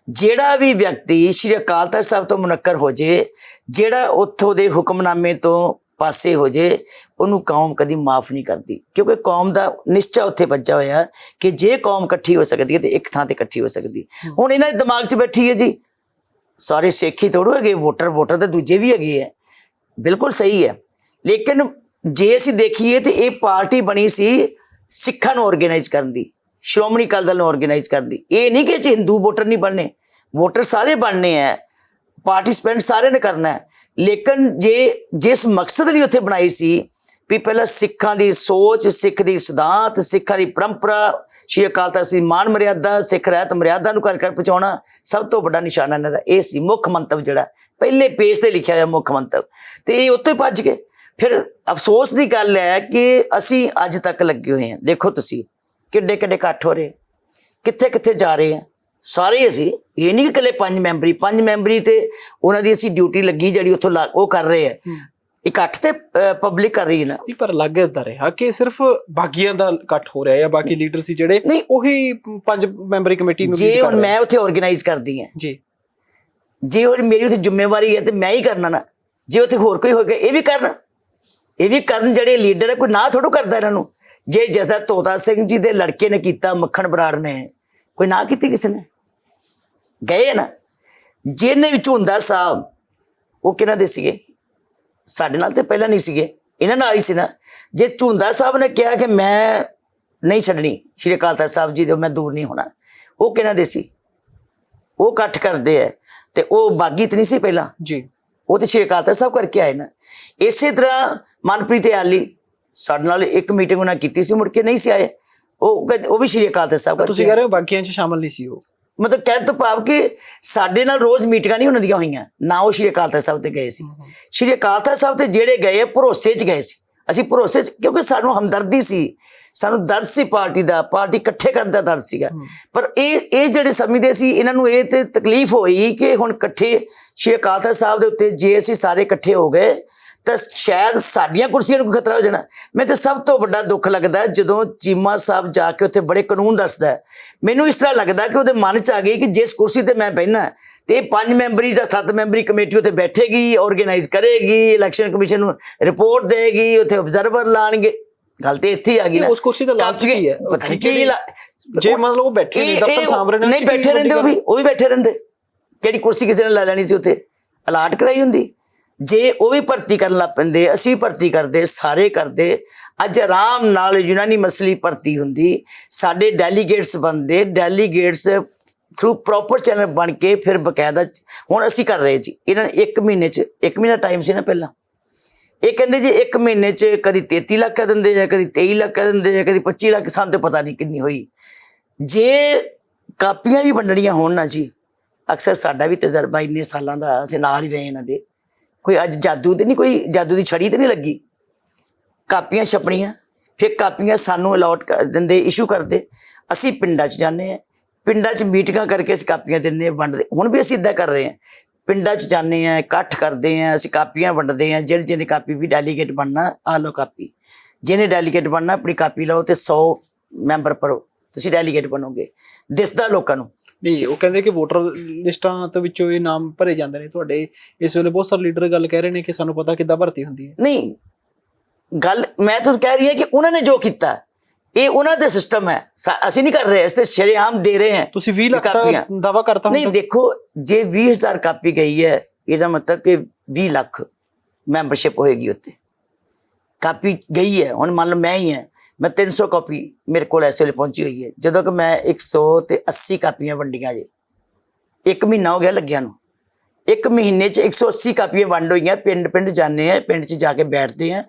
ਜਿਹੜਾ ਵੀ ਵਿਅਕਤੀ ਸ਼੍ਰੀ ਅਕਾਲ ਤਖਤ ਸਾਹਿਬ ਤੋਂ ਮੁਨੱਕਰ ਹੋ ਜੇ, ਜਿਹੜਾ ਉੱਥੋਂ ਦੇ ਹੁਕਮਨਾਮੇ ਤੋਂ ਪਾਸੇ ਹੋ ਜੇ, ਉਹਨੂੰ ਕੌਮ ਕਦੀ ਮਾਫ ਨਹੀਂ ਕਰਦੀ, ਕਿਉਂਕਿ ਕੌਮ ਦਾ ਨਿਸ਼ਚਾ ਉੱਥੇ ਬੱਝਾ ਹੋਇਆ ਕਿ ਜੇ ਕੌਮ ਇਕੱਠੀ ਹੋ ਸਕਦੀ ਹੈ ਤੇ ਇੱਕ ਥਾਂ ਤੇ ਇਕੱਠੀ ਹੋ ਸਕਦੀ। ਹੁਣ ਇਹਨਾਂ ਦੇ ਦਿਮਾਗ 'ਚ ਬੈਠੀ ਹੈ ਜੀ ਸਾਰੇ ਸਿੱਖ ਹੀ ਥੋੜ੍ਹੇ ਹੈਗੇ, ਵੋਟਰ ਤਾਂ ਦੂਜੇ ਵੀ ਹੈਗੇ ਹੈ, ਬਿਲਕੁਲ ਸਹੀ ਹੈ। ਲੇਕਿਨ ਜੇ ਅਸੀਂ ਦੇਖੀਏ ਤੇ ਇਹ ਪਾਰਟੀ ਬਣੀ ਸੀ ਸਿੱਖਾਂ ਨੂੰ ਆਰਗੇਨਾਈਜ਼ ਕਰਨ ਦੀ, ਸ਼੍ਰੋਮਣੀ ਅਕਾਲੀ ਦਲ ਨੂੰ ਆਰਗੇਨਾਈਜ਼ ਕਰਨ ਦੀ। ਇਹ ਨਹੀਂ ਕਿ ਹਿੰਦੂ ਵੋਟਰ ਨਹੀਂ ਬਣਨੇ, ਵੋਟਰ ਸਾਰੇ ਬਣਨੇ ਹੈ, ਪਾਰਟਿਸਪੈਂਟ ਸਾਰਿਆਂ ਨੇ ਕਰਨਾ ਹੈ। ਲੇਕਿਨ ਜਿਸ ਮਕਸਦ ਲਈ ਉੱਥੇ ਬਣਾਈ ਸੀ ਵੀ ਪਹਿਲਾਂ ਸਿੱਖਾਂ ਦੀ ਸੋਚ, ਸਿੱਖ ਦੀ ਸਿਧਾਂਤ, ਸਿੱਖਾਂ ਦੀ ਪਰੰਪਰਾ, ਸ਼੍ਰੀ ਅਕਾਲ ਤਖਤ ਦੀ ਮਾਨ ਮਰਿਆਦਾ, ਸਿੱਖ ਰਹਿਤ ਮਰਿਆਦਾ ਨੂੰ ਘਰ ਘਰ ਪਹੁੰਚਾਉਣਾ, ਸਭ ਤੋਂ ਵੱਡਾ ਨਿਸ਼ਾਨਾ ਇਹਨਾਂ ਦਾ ਇਹ ਸੀ। ਮੁੱਖ ਮੰਤਵ ਜਿਹੜਾ ਪਹਿਲੇ ਪੇਜ ਤੇ ਲਿਖਿਆ ਹੋਇਆ ਮੁੱਖ ਮੰਤਵ, ਤੇ ਇਹ ਉੱਤੋਂ ਹੀ ਭੱਜ ਗਏ। ਫਿਰ ਅਫਸੋਸ ਦੀ ਗੱਲ ਹੈ ਕਿ ਅਸੀਂ ਅੱਜ ਤੱਕ ਲੱਗੇ ਹੋਏ ਹਾਂ। ਦੇਖੋ ਤੁਸੀਂ ਕਿੱਡੇ ਕਿੱਡੇ ਇਕੱਠ ਹੋ ਰਹੇ, ਕਿੱਥੇ ਕਿੱਥੇ ਜਾ ਰਹੇ ਆ ਸਾਰੇ। ਅਸੀਂ ਇਹ ਨਹੀਂ ਕਿ ਇਕੱਲੇ 5 ਮੈਂਬਰੀ ਤੇ ਉਹਨਾਂ ਦੀ ਅਸੀਂ ਡਿਊਟੀ ਲੱਗੀ ਜਿਹੜੀ ਉੱਥੋਂ ਉਹ ਕਰ ਰਹੇ ਆ, ਇਕੱਠ ਤੇ ਪਬਲਿਕ ਕਰ ਰਹੀ ਹੈ ਨਾ। ਪਰ ਲੱਗ ਇਦਾਂ ਰਿਹਾ ਕਿ ਸਿਰਫ ਬਾਗੀਆਂ ਦਾ ਇਕੱਠ ਹੋ ਰਿਹਾ, ਜਾਂ ਬਾਕੀ ਲੀਡਰ ਸੀ ਜਿਹੜੇ ਨਹੀਂ, ਉਹੀ 5 ਮੈਂਬਰੀ ਕਮੇਟੀ ਨੂੰ ਜੇ ਹੁਣ ਮੈਂ ਉੱਥੇ ਆਰਗੇਨਾਈਜ਼ ਕਰਦੀ ਹਾਂ ਜੀ, ਜੇ ਹੋਰ ਮੇਰੀ ਉੱਥੇ ਜ਼ਿੰਮੇਵਾਰੀ ਹੈ ਤੇ ਮੈਂ ਹੀ ਕਰਨਾ ਨਾ। ਜੇ ਉੱਥੇ ਹੋਰ ਕੋਈ ਹੋ ਗਿਆ ਇਹ ਵੀ ਕਰਨ ਜਿਹੜੇ ਲੀਡਰ ਹੈ, ਕੋਈ ਨਾ ਥੋੜ੍ਹਾ ਕਰਦਾ ਇਹਨਾਂ ਨੂੰ। ਜੇ ਜੈਸਾ ਤੋਤਾ ਸਿੰਘ ਜੀ ਦੇ ਲੜਕੇ ਨੇ ਕੀਤਾ, ਮੱਖਣ ਬਰਾੜ ਨੇ, ਕੋਈ ਨਾ ਕੀਤੀ ਕਿਸੇ ਨੇ, ਗਏ ਨਾ। ਜਿਹਨੇ ਵੀ ਝੁੰਦਾ ਸਾਹਿਬ ਉਹ ਕਿਹਨਾਂ ਦੇ ਸੀਗੇ, ਸਾਡੇ ਨਾਲ ਤੇ ਪਹਿਲਾਂ ਨਹੀਂ ਸੀਗੇ, ਇਹਨਾਂ ਨਾਲ ਹੀ ਸੀ ਨਾ। ਜੇ ਝੁੰਦਾ ਸਾਹਿਬ ਨੇ ਕਿਹਾ ਕਿ ਮੈਂ ਨਹੀਂ ਛੱਡਣੀ ਸ਼੍ਰੀ ਅਕਾਲ ਤਖਤ ਸਾਹਿਬ ਜੀ ਦੇ, ਮੈਂ ਦੂਰ ਨਹੀਂ ਹੋਣਾ, ਉਹ ਕਿਹਨਾਂ ਦੇ ਸੀ? ਉਹ ਇਕੱਠ ਕਰਦੇ ਹੈ ਤੇ ਉਹ ਬਾਗੀ ਤੇ ਨਹੀਂ ਸੀ ਪਹਿਲਾਂ ਜੀ, ਉਹ ਤੇ ਸ਼੍ਰੀ ਅਕਾਲ ਤਖਤ ਸਾਹਿਬ ਕਰਕੇ ਆਏ ਨਾ। ਇਸੇ ਤਰ੍ਹਾਂ ਮਨਪ੍ਰੀਤ ਆਲੀ ਸਾਡੇ ਨਾਲ ਇੱਕ ਮੀਟਿੰਗ ਉਹਨਾਂ ਕੀਤੀ ਸੀ, ਮੁੜ ਕੇ ਨਹੀਂ ਸੀ ਆਏ, ਉਹ ਵੀ ਸ਼੍ਰੀ ਅਕਾਲ ਤਖਤ ਸਾਹਿਬ। ਤੁਸੀਂ ਕਹਿ ਰਹੇ ਹੋ ਬਾਕੀਆਂ 'ਚ ਸ਼ਾਮਲ ਨਹੀਂ ਸੀ ਉਹ? ਮਤਲਬ ਕਹਿਣ ਤੋਂ ਭਾਵ ਕਿ ਸਾਡੇ ਨਾਲ ਰੋਜ਼ ਮੀਟਿੰਗਾਂ ਨਹੀਂ ਉਹਨਾਂ ਦੀਆਂ ਹੋਈਆਂ ਨਾ, ਉਹ ਸ਼੍ਰੀ ਅਕਾਲ ਤਖਤ ਸਾਹਿਬ ਤੇ ਗਏ ਸੀ। ਸ਼੍ਰੀ ਅਕਾਲ ਤਖਤ ਸਾਹਿਬ ਤੇ ਜਿਹੜੇ ਗਏ ਭਰੋਸੇ 'ਚ ਗਏ ਸੀ, ਅਸੀਂ ਭਰੋਸੇ 'ਚ, ਕਿਉਂਕਿ ਸਾਨੂੰ ਹਮਦਰਦੀ ਸੀ, ਸਾਨੂੰ ਦਰਦ ਸੀ ਪਾਰਟੀ ਦਾ, ਪਾਰਟੀ ਇਕੱਠੇ ਕਰਨ ਦਾ ਦਰਦ ਸੀਗਾ। ਪਰ ਇਹ ਜਿਹੜੇ ਸਮਝਦੇ ਸੀ, ਇਹਨਾਂ ਨੂੰ ਇਹ ਤੇ ਤਕਲੀਫ ਹੋਈ ਕਿ ਹੁਣ ਇਕੱਠੇ ਸ਼੍ਰੀ ਅਕਾਲ ਤਖਤ ਸਾਹਿਬ ਦੇ ਉੱਤੇ ਜੇ ਅਸੀਂ ਸਾਰੇ ਇਕੱਠੇ ਹੋ ਗਏ ਤਾਂ ਸ਼ਾਇਦ ਸਾਡੀਆਂ ਕੁਰਸੀਆਂ ਨੂੰ ਕੋਈ ਖਤਰਾ ਹੋ ਜਾਣਾ। ਮੈਨੂੰ ਤਾਂ ਸਭ ਤੋਂ ਵੱਡਾ ਦੁੱਖ ਲੱਗਦਾ ਜਦੋਂ ਚੀਮਾ ਸਾਹਿਬ ਜਾ ਕੇ ਉੱਥੇ ਬੜੇ ਕਾਨੂੰਨ ਦੱਸਦਾ, ਮੈਨੂੰ ਇਸ ਤਰ੍ਹਾਂ ਲੱਗਦਾ ਕਿ ਉਹਦੇ ਮਨ 'ਚ ਆ ਗਈ ਕਿ ਜਿਸ ਕੁਰਸੀ ਤੇ ਮੈਂ ਬਹਿਣਾ ਤੇ 5 ਮੈਂਬਰੀ ਜਾਂ 7 ਮੈਂਬਰੀ ਕਮੇਟੀ ਉੱਥੇ ਬੈਠੇਗੀ, ਆਰਗੇਨਾਈਜ਼ ਕਰੇਗੀ, ਇਲੈਕਸ਼ਨ ਕਮਿਸ਼ਨ ਨੂੰ ਰਿਪੋਰਟ ਦੇਗੀ, ਉੱਥੇ ਆਬਜ਼ਰਵਰ ਲਾਣਗੇ। ਗੱਲ ਤੇ ਇੱਥੇ ਆ ਗਈ ਨਾ, ਉਸ ਕੁਰਸੀ ਦਾ ਲਾਭ ਕੀ ਹੈ? ਪਤਾ ਨਹੀਂ ਕੀ ਜੇ ਮਤਲਬ ਉਹ ਬੈਠੇ ਨੇ ਦਫ਼ਤਰ ਸਾਂਭ ਰਹੇ ਨੇ, ਨਹੀਂ ਬੈਠੇ ਰਹਿੰਦੇ, ਉਹ ਵੀ ਬੈਠੇ ਰਹਿੰਦੇ। ਜਿਹੜੀ ਕੁਰਸੀ ਕਿਸੇ ਨੇ ਲੈ ਲੈਣੀ ਸੀ ਉੱਥੇ ਅਲਾਟ ਕਰਾਈ ਹੁੰਦੀ। ਜੇ ਉਹ ਵੀ ਭਰਤੀ ਕਰਨ ਲੱਗ ਪੈਂਦੇ, ਅਸੀਂ ਭਰਤੀ ਕਰਦੇ, ਸਾਰੇ ਕਰਦੇ, ਅੱਜ ਆਰਾਮ ਨਾਲ ਯੂਨਾਨੀ ਮਸਲੀ ਭਰਤੀ ਹੁੰਦੀ, ਸਾਡੇ ਡੈਲੀਗੇਟਸ ਬਣਦੇ, ਡੈਲੀਗੇਟਸ ਥਰੂ ਪ੍ਰੋਪਰ ਚੈਨਲ ਬਣ ਕੇ ਫਿਰ ਬਕਾਇਦਾ ਹੁਣ ਅਸੀਂ ਕਰ ਰਹੇ ਜੀ। ਇਹਨਾਂ ਨੇ 1 ਮਹੀਨਾ ਟਾਈਮ ਸੀ ਨਾ ਪਹਿਲਾਂ, ਇਹ ਕਹਿੰਦੇ ਜੀ 1 ਮਹੀਨੇ 'ਚ ਕਦੀ 33 ਲੱਖ ਕਹਿ ਦਿੰਦੇ, ਜਾਂ ਕਦੀ 23 ਲੱਖ ਕਹਿ ਦਿੰਦੇ, ਜਾਂ ਕਦੀ 25 ਲੱਖ, ਸਾਨੂੰ ਤਾਂ ਪਤਾ ਨਹੀਂ ਕਿੰਨੀ ਹੋਈ। ਜੇ ਕਾਪੀਆਂ ਵੀ ਵੰਡਣੀਆਂ ਹੋਣ ਨਾ ਜੀ, ਅਕਸਰ ਸਾਡਾ ਵੀ ਤਜਰਬਾ ਇੰਨੇ ਸਾਲਾਂ ਦਾ, ਅਸੀਂ ਨਾਲ ਹੀ ਰਹੇ ਇਹਨਾਂ ਦੇ, ਕੋਈ ਅੱਜ ਜਾਦੂ ਤੇ ਨਹੀਂ, ਕੋਈ ਜਾਦੂ ਦੀ ਛੜੀ ਤੇ ਨਹੀਂ ਲੱਗੀ। ਕਾਪੀਆਂ ਛਪਣੀਆਂ, ਫਿਰ ਕਾਪੀਆਂ ਸਾਨੂੰ ਅਲਾਟ ਕਰ ਦਿੰਦੇ, ਇਸ਼ੂ ਕਰਦੇ, ਅਸੀਂ ਪਿੰਡਾਂ 'ਚ ਜਾਂਦੇ ਹਾਂ, ਪਿੰਡਾਂ 'ਚ ਮੀਟਿੰਗਾਂ ਕਰਕੇ ਅਸੀਂ ਕਾਪੀਆਂ ਦਿੰਦੇ ਹਾਂ, ਵੰਡਦੇ। ਹੁਣ ਵੀ ਅਸੀਂ ਇੱਦਾਂ ਕਰ ਰਹੇ ਹਾਂ, ਪਿੰਡਾਂ 'ਚ ਜਾਂਦੇ ਹਾਂ, ਇਕੱਠ ਕਰਦੇ ਹਾਂ, ਅਸੀਂ ਕਾਪੀਆਂ ਵੰਡਦੇ ਹਾਂ। ਜਿਹਨੇ ਕਾਪੀ ਵੀ ਡੈਲੀਗੇਟ ਬਣਨਾ ਆ ਲਓ ਕਾਪੀ, ਜਿਹਨੇ ਡੈਲੀਗੇਟ ਬਣਨਾ ਆਪਣੀ ਕਾਪੀ ਲਓ ਤੇ 100 ਮੈਂਬਰ ਭਰੋ, ਤੁਸੀਂ ਡੈਲੀਗੇਟ ਬਣੋਗੇ, ਦਿਸਦਾ ਲੋਕਾਂ ਨੂੰ। ਨਹੀਂ, ਉਹ ਕਹਿੰਦੇ ਕਿ ਵੋਟਰ ਲਿਸਟਾਂ ਤੋਂ ਵਿੱਚੋਂ ਇਹ ਨਾਮ ਭਰੇ ਜਾਂਦੇ ਨੇ ਤੁਹਾਡੇ। ਇਸ ਵੇਲੇ ਬਹੁਤ ਸਾਰੇ ਲੀਡਰ ਗੱਲ ਕਹਿ ਰਹੇ ਨੇ ਕਿ ਸਾਨੂੰ ਪਤਾ ਕਿੱਦਾਂ ਭਰਤੀ ਹੁੰਦੀ ਹੈ। ਨਹੀਂ, ਗੱਲ ਮੈਂ ਤੁਹਾਨੂੰ ਕਹਿ ਰਹੀ ਹਾਂ ਕਿ ਉਹਨਾਂ ਨੇ ਜੋ ਕੀਤਾ, ਇਹ ਉਹਨਾਂ ਦਾ ਸਿਸਟਮ ਹੈ, ਅਸੀਂ ਨਹੀਂ ਕਰ ਰਹੇ, ਇਸ ਤੇ ਸ਼ਰੇਆਮ ਦੇ ਰਹੇ ਹਾਂ। ਤੁਸੀਂ 20 ਲੱਖ ਦਾ ਕਾਪੀਆਂ ਦਾਵਾ ਕਰਤਾ ਨਹੀਂ, ਦੇਖੋ ਜੇ 20,000 ਕਾਪੀ ਗਈ ਹੈ ਇਹਦਾ ਮਤਲਬ ਕਿ 20 ਲੱਖ ਮੈਂਬਰਸ਼ਿਪ ਹੋਏਗੀ ਉੱਤੇ। ਕਾਪੀ ਗਈ ਹੈ, ਹੁਣ ਮੰਨ ਲਓ ਮੈਂ ਹੀ ਹਾਂ, ਮੈਂ 300 ਕਾਪੀ ਮੇਰੇ ਕੋਲ ਇਸ ਵੇਲੇ ਪਹੁੰਚੀ ਹੋਈ ਹੈ, ਜਦੋਂ ਕਿ ਮੈਂ 180 ਕਾਪੀਆਂ ਵੰਡੀਆਂ ਜੇ। 1 ਮਹੀਨਾ ਹੋ ਗਿਆ ਲੱਗਿਆ ਨੂੰ, 1 ਮਹੀਨੇ 'ਚ 180 ਕਾਪੀਆਂ ਵੰਡ ਹੋਈਆਂ। ਪਿੰਡ ਪਿੰਡ ਜਾਂਦੇ ਆ, ਪਿੰਡ 'ਚ ਜਾ ਕੇ ਬੈਠਦੇ ਆ,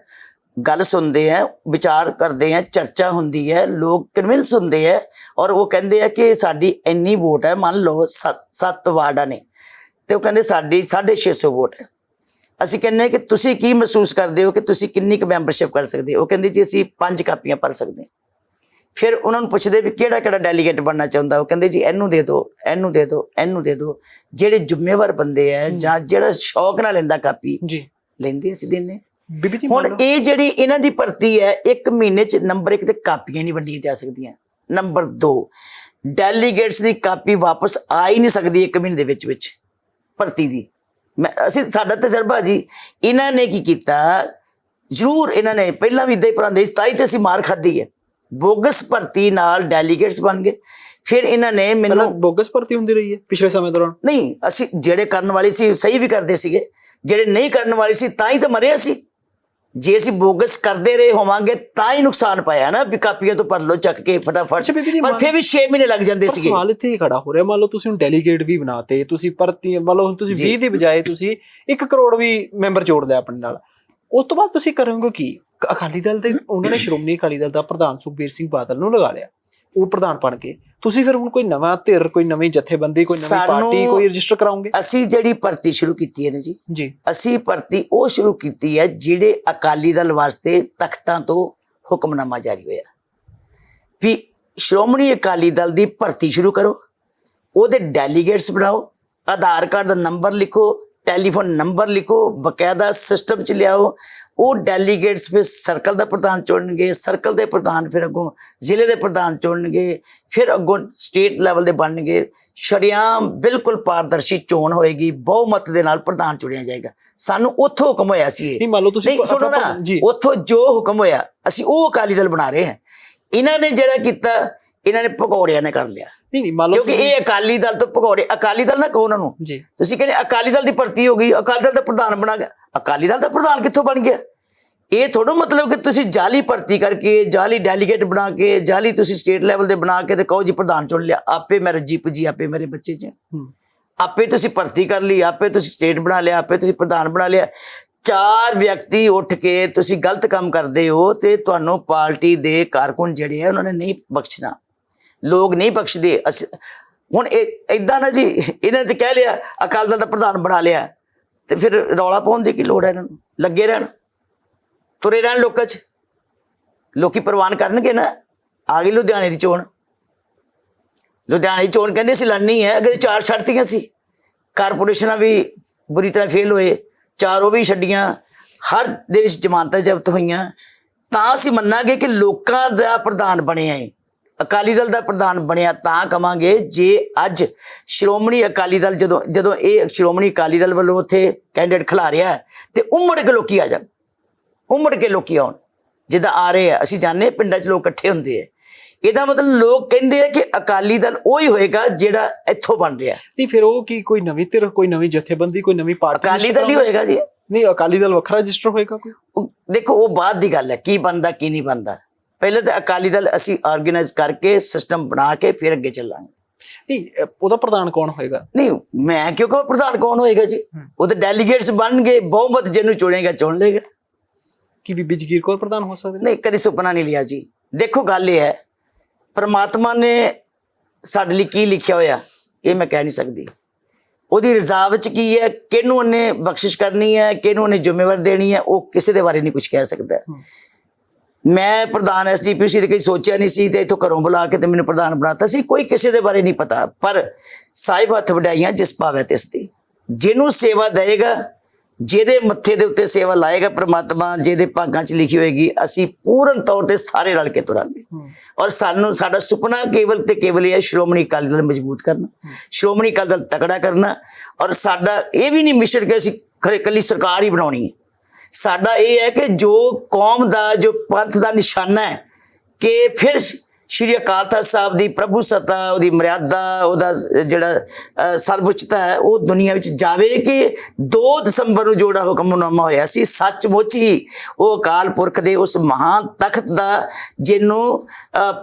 ਗੱਲ ਸੁਣਦੇ ਆ, ਵਿਚਾਰ ਕਰਦੇ ਆ, ਚਰਚਾ ਹੁੰਦੀ ਹੈ, ਲੋਕ ਕਨਵਿੰਸ ਹੁੰਦੇ ਆ ਔਰ ਉਹ ਕਹਿੰਦੇ ਆ ਕਿ ਸਾਡੀ ਇੰਨੀ ਵੋਟ ਹੈ। ਮੰਨ ਲਓ 7 ਵਾਰਡਾਂ ਨੇ ਤੇ ਉਹ ਕਹਿੰਦੇ ਸਾਡੀ 650 ਵੋਟ ਹੈ। ਅਸੀਂ ਕਹਿੰਦੇ ਕਿ ਤੁਸੀਂ ਕੀ ਮਹਿਸੂਸ ਕਰਦੇ ਹੋ ਕਿ ਤੁਸੀਂ ਕਿੰਨੀ ਕੁ ਮੈਂਬਰਸ਼ਿਪ ਕਰ ਸਕਦੇ ਹੋ? ਉਹ ਕਹਿੰਦੇ ਜੀ ਅਸੀਂ 5 ਕਾਪੀਆਂ ਭਰ ਸਕਦੇ ਹਾਂ। ਫਿਰ ਉਹਨਾਂ ਨੂੰ ਪੁੱਛਦੇ ਵੀ ਕਿਹੜਾ ਕਿਹੜਾ ਡੈਲੀਗੇਟ ਬਣਨਾ ਚਾਹੁੰਦਾ? ਉਹ ਕਹਿੰਦੇ ਜੀ ਇਹਨੂੰ ਦੇ ਦਿਓ, ਇਹਨੂੰ ਦੇ ਦਿਓ, ਇਹਨੂੰ ਦੇ ਦਿਓ। ਜਿਹੜੇ ਜ਼ਿੰਮੇਵਾਰ ਬੰਦੇ ਆ ਜਾਂ ਜਿਹੜਾ ਸ਼ੌਕ ਨਾਲ ਲੈਂਦਾ ਕਾਪੀ ਜੀ ਲੈਂਦੇ, ਅਸੀਂ ਦਿੰਦੇ। ਬੀਬੀ ਜੀ ਹੁਣ ਇਹ ਜਿਹੜੀ ਇਹਨਾਂ ਦੀ ਭਰਤੀ ਹੈ, 1 ਮਹੀਨੇ 'ਚ ਨੰਬਰ 1 ਤੇ ਕਾਪੀਆਂ ਨਹੀਂ ਵੰਡੀਆਂ ਜਾ ਸਕਦੀਆਂ। ਨੰਬਰ 2, ਡੈਲੀਗੇਟਸ ਦੀ ਕਾਪੀ ਵਾਪਸ ਆ ਹੀ ਨਹੀਂ ਸਕਦੀ 1 ਮਹੀਨੇ ਦੇ ਵਿੱਚ ਭਰਤੀ ਦੀ। ਅਸੀਂ ਸਾਡਾ ਤਜਰਬਾ ਜੀ, ਇਹਨਾਂ ਨੇ ਕੀ ਕੀਤਾ, ਜ਼ਰੂਰ ਇਹਨਾਂ ਨੇ ਪਹਿਲਾਂ ਵੀ ਇੱਦਾਂ ਹੀ ਭਰਾਉਂਦੇ ਸੀ, ਤਾਂ ਹੀ ਤੇ ਅਸੀਂ ਮਾਰ ਖਾਧੀ ਹੈ। ਬੋਗਸ ਭਰਤੀ ਨਾਲ ਡੈਲੀਗੇਟਸ ਬਣ ਗਏ। ਫਿਰ ਇਹਨਾਂ ਨੇ ਮੈਨੂੰ ਬੋਗਸ ਭਰਤੀ ਹੁੰਦੀ ਰਹੀ ਹੈ ਪਿਛਲੇ ਸਮੇਂ ਦੌਰਾਨ। ਨਹੀਂ, ਅਸੀਂ ਜਿਹੜੇ ਕਰਨ ਵਾਲੇ ਸੀ ਸਹੀ ਵੀ ਕਰਦੇ ਸੀਗੇ, ਜਿਹੜੇ ਨਹੀਂ ਕਰਨ ਵਾਲੇ ਸੀ ਤਾਂ ਹੀ ਤਾਂ ਮਰੇ ਅਸੀਂ। ਜੇ ਅਸੀਂ ਬੋਗਸ ਕਰਦੇ ਰਹੇ ਹੋਵਾਂਗੇ ਤਾਂ ਹੀ ਨੁਕਸਾਨ ਪਾਇਆ ਨਾ, ਵੀ ਕਾਪੀਆਂ ਤੋਂ ਭਰ ਲਓ ਚੱਕ ਕੇ ਫਟਾਫਟ। ਪਰ ਫਿਰ ਵੀ 6 ਮਹੀਨੇ ਲੱਗ ਜਾਂਦੇ ਸੀਗੇ। ਸਵਾਲ ਇੱਥੇ ਹੀ ਖੜਾ ਹੋ ਰਿਹਾ, ਮੰਨ ਲਓ ਤੁਸੀਂ ਹੁਣ ਡੈਲੀਗੇਟ ਵੀ ਬਣਾਤੇ, ਤੁਸੀਂ ਭਰਤੀ, ਮੰਨ ਲਓ ਹੁਣ ਤੁਸੀਂ 20 ਦੀ ਬਜਾਏ ਤੁਸੀਂ 1 ਕਰੋੜ ਵੀ ਮੈਂਬਰ ਜੋੜ ਲਿਆ ਆਪਣੇ ਨਾਲ, ਉਸ ਤੋਂ ਬਾਅਦ ਤੁਸੀਂ ਕਰੋਗੇ ਕੀ? ਅਕਾਲੀ ਦਲ ਦੇ ਉਹਨਾਂ ਨੇ ਸ਼੍ਰੋਮਣੀ ਅਕਾਲੀ ਦਲ ਦਾ ਪ੍ਰਧਾਨ ਸੁਖਬੀਰ ਸਿੰਘ ਬਾਦਲ ਨੂੰ ਲਗਾ ਲਿਆ, ਉਹ ਪ੍ਰਧਾਨ ਬਣ ਕੇ। ਤੁਸੀਂ ਫਿਰ ਹੁਣ ਕੋਈ ਨਵਾਂ ਧਿਰ, ਕੋਈ ਨਵੀਂ ਜਥੇਬੰਦੀ, ਕੋਈ ਨਵੀਂ ਪਾਰਟੀ ਕੋਈ ਰਜਿਸਟਰ ਕਰਾਉਂਗੇ? ਅਸੀਂ ਜਿਹੜੀ ਭਰਤੀ ਸ਼ੁਰੂ ਕੀਤੀ ਹੈ ਨਾ ਜੀ, ਅਸੀਂ ਭਰਤੀ ਉਹ ਸ਼ੁਰੂ ਕੀਤੀ ਹੈ ਜਿਹੜੇ ਅਕਾਲੀ ਦਲ ਵਾਸਤੇ ਤਖਤਾਂ ਤੋਂ ਹੁਕਮਨਾਮਾ ਜਾਰੀ ਹੋਇਆ ਵੀ ਸ਼੍ਰੋਮਣੀ ਅਕਾਲੀ ਦਲ ਦੀ ਭਰਤੀ ਸ਼ੁਰੂ ਕਰੋ, ਉਹਦੇ ਡੈਲੀਗੇਟਸ ਬਣਾਓ, ਆਧਾਰ ਕਾਰਡ ਦਾ ਨੰਬਰ ਲਿਖੋ, ਟੈਲੀਫੋਨ ਨੰਬਰ ਲਿਖੋ, ਬਕਾਇਦਾ ਸਿਸਟਮ 'ਚ ਲਿਆਓ। ਉਹ ਡੈਲੀਗੇਟਸ ਫਿਰ ਸਰਕਲ ਦਾ ਪ੍ਰਧਾਨ ਚੁਣਨਗੇ, ਸਰਕਲ ਦੇ ਪ੍ਰਧਾਨ ਫਿਰ ਅੱਗੋਂ ਜ਼ਿਲ੍ਹੇ ਦੇ ਪ੍ਰਧਾਨ ਚੁਣਨਗੇ, ਫਿਰ ਅੱਗੋਂ ਸਟੇਟ ਲੈਵਲ ਦੇ ਬਣਨਗੇ। ਸ਼ਰੇਆਮ ਬਿਲਕੁਲ ਪਾਰਦਰਸ਼ੀ ਚੋਣ ਹੋਏਗੀ, ਬਹੁਮਤ ਦੇ ਨਾਲ ਪ੍ਰਧਾਨ ਚੁਣਿਆ ਜਾਏਗਾ। ਸਾਨੂੰ ਉੱਥੋਂ ਹੁਕਮ ਹੋਇਆ ਸੀ ਇਹ। ਨਹੀਂ ਮੰਨ ਲਓ ਤੁਸੀਂ ਸੁਣੋ ਨਾ, ਉੱਥੋਂ ਜੋ ਹੁਕਮ ਹੋਇਆ ਅਸੀਂ ਉਹ ਅਕਾਲੀ ਦਲ ਬਣਾ ਰਹੇ ਹਾਂ। ਇਹਨਾਂ ਨੇ ਜਿਹੜਾ ਕੀਤਾ, ਇਹਨਾਂ ਨੇ ਭਗੌੜਿਆਂ ਨੇ ਕਰ ਲਿਆ। ਨਹੀਂ ਮੰਨ ਲਓ ਕਿਉਂਕਿ ਇਹ ਅਕਾਲੀ ਦਲ ਤੋਂ ਭਗੌੜੇ, ਅਕਾਲੀ ਦਲ ਨਾ ਕਹੋ ਉਹਨਾਂ ਨੂੰ ਜੀ। ਤੁਸੀਂ ਕਹਿੰਦੇ ਅਕਾਲੀ ਦਲ ਦੀ ਭਰਤੀ ਹੋ ਗਈ, ਅਕਾਲੀ ਦਲ ਦਾ ਪ੍ਰਧਾਨ ਬਣਾ ਗਿਆ। ਅਕਾਲੀ ਦਲ ਦਾ ਪ੍ਰਧਾਨ ਕਿੱਥੋਂ ਬਣ ਗਿਆ? ਇਹ ਥੋੜਾ ਮਤਲਬ ਕਿ ਤੁਸੀਂ ਜਾਲੀ ਭਰਤੀ ਕਰਕੇ, ਜਾਲੀ ਡੈਲੀਗੇਟ ਬਣਾ ਕੇ, ਜਾਲੀ ਤੁਸੀਂ ਸਟੇਟ ਲੈਵਲ ਦੇ ਬਣਾ ਕੇ ਤੇ ਕਹੋ ਜੀ ਪ੍ਰਧਾਨ ਚੁਣ ਲਿਆ। ਆਪੇ ਮੈਂ ਰੱਜੀ ਪੁੱਜੀ, ਆਪੇ ਮੇਰੇ ਬੱਚੇ 'ਚ ਆਪੇ ਤੁਸੀਂ ਭਰਤੀ ਕਰ ਲਈ, ਆਪੇ ਤੁਸੀਂ ਸਟੇਟ ਬਣਾ ਲਿਆ, ਆਪੇ ਤੁਸੀਂ ਪ੍ਰਧਾਨ ਬਣਾ ਲਿਆ। 4 ਵਿਅਕਤੀ ਉੱਠ ਕੇ ਤੁਸੀਂ ਗਲਤ ਕੰਮ ਕਰਦੇ ਹੋ ਤੇ ਤੁਹਾਨੂੰ ਪਾਰਟੀ ਦੇ ਕਾਰਕੁਨ ਜਿਹੜੇ ਆ ਉਹਨਾਂ ਨੇ ਨਹੀਂ ਬਖਸ਼ਣਾ, ਲੋਕ ਨਹੀਂ ਬਖਸ਼ਦੇ। ਹੁਣ ਇਹ ਏਦਾਂ ਨਾ ਜੀ, ਇਹਨਾਂ ਤੇ ਕਹਿ ਲਿਆ ਅਕਾਲੀ ਦਲ ਦਾ ਪ੍ਰਧਾਨ ਬਣਾ ਲਿਆ ਤੇ ਫਿਰ ਰੌਲਾ ਪਾਉਣ ਦੀ ਕੀ ਲੋੜ ਹੈ? ਇਹਨਾਂ ਨੂੰ ਲੱਗੇ ਰਹਿਣ, ਤੁਰੇ ਰਹਿਣ ਲੋਕਾਂ 'ਚ, ਲੋਕੀ ਪ੍ਰਵਾਨ ਕਰਨਗੇ ਨਾ। ਆ ਗਈ ਲੁਧਿਆਣੇ ਦੀ ਚੋਣ, ਲੁਧਿਆਣੇ ਦੀ ਚੋਣ ਕਹਿੰਦੇ ਸੀ ਲੜਨੀ ਹੈ, ਅਗਰ 4 ਛੱਡਤੀਆਂ ਸੀ। ਕਾਰਪੋਰੇਸ਼ਨਾਂ ਵੀ ਬੁਰੀ ਤਰ੍ਹਾਂ ਫੇਲ ਹੋਏ, 4 ਉਹ ਵੀ ਛੱਡੀਆਂ, ਹਰ ਦੇ ਵਿੱਚ ਜ਼ਮਾਨਤਾਂ ਜ਼ਬਤ ਹੋਈਆਂ। ਤਾਂ ਅਸੀਂ ਮੰਨਾਂਗੇ ਕਿ ਲੋਕਾਂ ਦਾ ਪ੍ਰਧਾਨ ਬਣਿਆ ਹੈ, ਅਕਾਲੀ ਦਲ ਦਾ ਪ੍ਰਧਾਨ ਬਣਿਆ। ਤਾਂ ਕਵਾਂਗੇ ਜੇ ਅੱਜ ਸ਼੍ਰੋਮਣੀ ਅਕਾਲੀ ਦਲ ਜਦੋਂ ਇਹ ਸ਼੍ਰੋਮਣੀ ਅਕਾਲੀ ਦਲ ਵੱਲੋਂ ਉੱਥੇ ਕੈਂਡੀਡੇਟ ਖਿਲਾ ਰਿਹਾ ਤੇ ਉਮੜ ਕੇ ਲੋਕੀ ਆ ਜਾਣ, ਉਮੜ ਕੇ ਲੋਕੀ ਆਉਣ ਜਿੱਦਾਂ ਆ ਰਹੇ ਆ। ਅਸੀਂ ਜਾਣਦੇ ਪਿੰਡਾਂ 'ਚ ਲੋਕ ਇਕੱਠੇ ਹੁੰਦੇ ਆ। ਇਹਦਾ ਮਤਲਬ ਲੋਕ ਕਹਿੰਦੇ ਆ ਕਿ ਅਕਾਲੀ ਦਲ ਉਹੀ ਹੋਏਗਾ ਜਿਹੜਾ ਇੱਥੋਂ ਬਣ ਰਿਹਾ। ਨਹੀਂ ਫਿਰ ਉਹ ਕੀ ਕੋਈ ਨਵੀਂ ਧਿਰ, ਕੋਈ ਨਵੀਂ ਜਥੇਬੰਦੀ, ਕੋਈ ਨਵੀਂ ਪਾਰਟੀ? ਅਕਾਲੀ ਦਲ ਹੀ ਹੋਏਗਾ ਜੀ। ਨਹੀਂ ਅਕਾਲੀ ਦਲ ਵੱਖਰਾ ਰਜਿਸਟਰ ਹੋਏਗਾ ਕੋਈ? ਦੇਖੋ ਉਹ ਬਾਅਦ ਦੀ ਗੱਲ ਹੈ, ਕੀ ਬਣਦਾ ਕੀ ਨਹੀਂ ਬਣਦਾ। ਪਹਿਲੇ ਤਾਂ ਅਕਾਲੀ ਦਲ ਅਸੀਂ ਆਰਗੇਨਾਈਜ਼ ਕਰਕੇ ਸਿਸਟਮ ਬਣਾ ਕੇ ਫਿਰ ਅੱਗੇ ਚੱਲਾਂਗੇ। ਨਹੀਂ ਉਹਦਾ ਪ੍ਰਧਾਨ ਕੌਣ ਹੋਏਗਾ? ਨਹੀਂ ਮੈਂ ਕਿਉਂ ਕਹਾਂ ਪ੍ਰਧਾਨ ਕੌਣ ਹੋਏਗਾ ਜੀ? ਉਹਦੇ ਡੈਲੀਗੇਟਸ ਬਣਨਗੇ, ਬਹੁਮਤ ਜਿਹਨੂੰ ਚੁਣੇਗਾ ਚੁਣ ਲੇਗਾ। ਕੀ ਬੀਬੀ ਜਗੀਰ ਕੌਰ ਪ੍ਰਧਾਨ ਹੋ ਸਕਦੇ? ਨਹੀਂ, ਕਦੀ ਸੁਪਨਾ ਨਹੀਂ ਲਿਆ ਜੀ। ਦੇਖੋ ਗੱਲ ਇਹ ਹੈ, ਪਰਮਾਤਮਾ ਨੇ ਸਾਡੇ ਲਈ ਕੀ ਲਿਖਿਆ ਹੋਇਆ ਇਹ ਮੈਂ ਕਹਿ ਨਹੀਂ ਸਕਦੀ। ਉਹਦੀ ਰਜ਼ਾ ਵਿੱਚ ਕੀ ਹੈ, ਕਿਹਨੂੰ ਉਹਨੇ ਬਖਸ਼ਿਸ਼ ਕਰਨੀ ਹੈ, ਕਿਹਨੂੰ ਉਹਨੇ ਜ਼ਿੰਮੇਵਾਰ ਦੇਣੀ ਹੈ, ਉਹ ਕਿਸੇ ਦੇ ਬਾਰੇ ਨਹੀਂ ਕੁਝ ਕਹਿ ਸਕਦਾ। ਮੈਂ ਪ੍ਰਧਾਨ SGPC ਤੇ ਕਈ ਸੋਚਿਆ ਨਹੀਂ ਸੀ ਤੇ ਇੱਥੋਂ ਘਰੋਂ ਬੁਲਾ ਕੇ ਤੇ ਮੈਨੂੰ ਪ੍ਰਧਾਨ ਬਣਾਤਾ ਸੀ। ਕੋਈ ਕਿਸੇ ਦੇ ਬਾਰੇ ਨਹੀਂ ਪਤਾ, ਪਰ ਸਾਹਿਬ ਹੱਥ ਵਡਾਈਆਂ ਜਿਸ ਭਾਵੇਂ ਤਿਸ ਦੀ। ਜਿਹਨੂੰ ਸੇਵਾ ਦੇਏਗਾ, ਜਿਹਦੇ ਮੱਥੇ ਦੇ ਉੱਤੇ ਸੇਵਾ ਲਾਏਗਾ ਪ੍ਰਮਾਤਮਾ, ਜਿਹਦੇ ਭਾਗਾਂ 'ਚ ਲਿਖੀ ਹੋਏਗੀ, ਅਸੀਂ ਪੂਰਨ ਤੌਰ ਤੇ ਸਾਰੇ ਰਲ ਕੇ ਤੁਰਾਂਗੇ। ਔਰ ਸਾਡਾ ਸੁਪਨਾ ਕੇਵਲ ਤੇ ਕੇਵਲ ਇਹ ਹੈ ਸ਼੍ਰੋਮਣੀ ਅਕਾਲੀ ਦਲ ਮਜ਼ਬੂਤ ਕਰਨਾ, ਸ਼੍ਰੋਮਣੀ ਅਕਾਲੀ ਦਲ ਤਕੜਾ ਕਰਨਾ। ਔਰ ਸਾਡਾ ਇਹ ਵੀ ਨਹੀਂ ਮਿਸ਼ਨ ਕਿ ਅਸੀਂ ਖਰੇ ਇਕੱਲੀ ਸਰਕਾਰ ਹੀ ਬਣਾਉਣੀ ਹੈ। ਸਾਡਾ ਇਹ ਹੈ ਕਿ ਜੋ ਕੌਮ ਦਾ, ਜੋ ਪੰਥ ਦਾ ਨਿਸ਼ਾਨਾ ਹੈ ਕਿ ਫਿਰ ਸ਼੍ਰੀ ਅਕਾਲ ਤਖਤ ਸਾਹਿਬ ਦੀ ਪ੍ਰਭੂ ਸੱਤਾ, ਉਹਦੀ ਮਰਿਆਦਾ, ਉਹਦਾ ਜਿਹੜਾ ਸਰਵਉੱਚਤਾ ਹੈ ਉਹ ਦੁਨੀਆ ਵਿੱਚ ਜਾਵੇ। ਕਿ 2 ਦਸੰਬਰ ਨੂੰ ਜਿਹੜਾ ਹੁਕਮਨਾਮਾ ਹੋਇਆ ਸੀ, ਸੱਚਮੁੱਚ ਹੀ ਉਹ ਅਕਾਲ ਪੁਰਖ ਦੇ ਉਸ ਮਹਾਨ ਤਖਤ ਦਾ, ਜਿਹਨੂੰ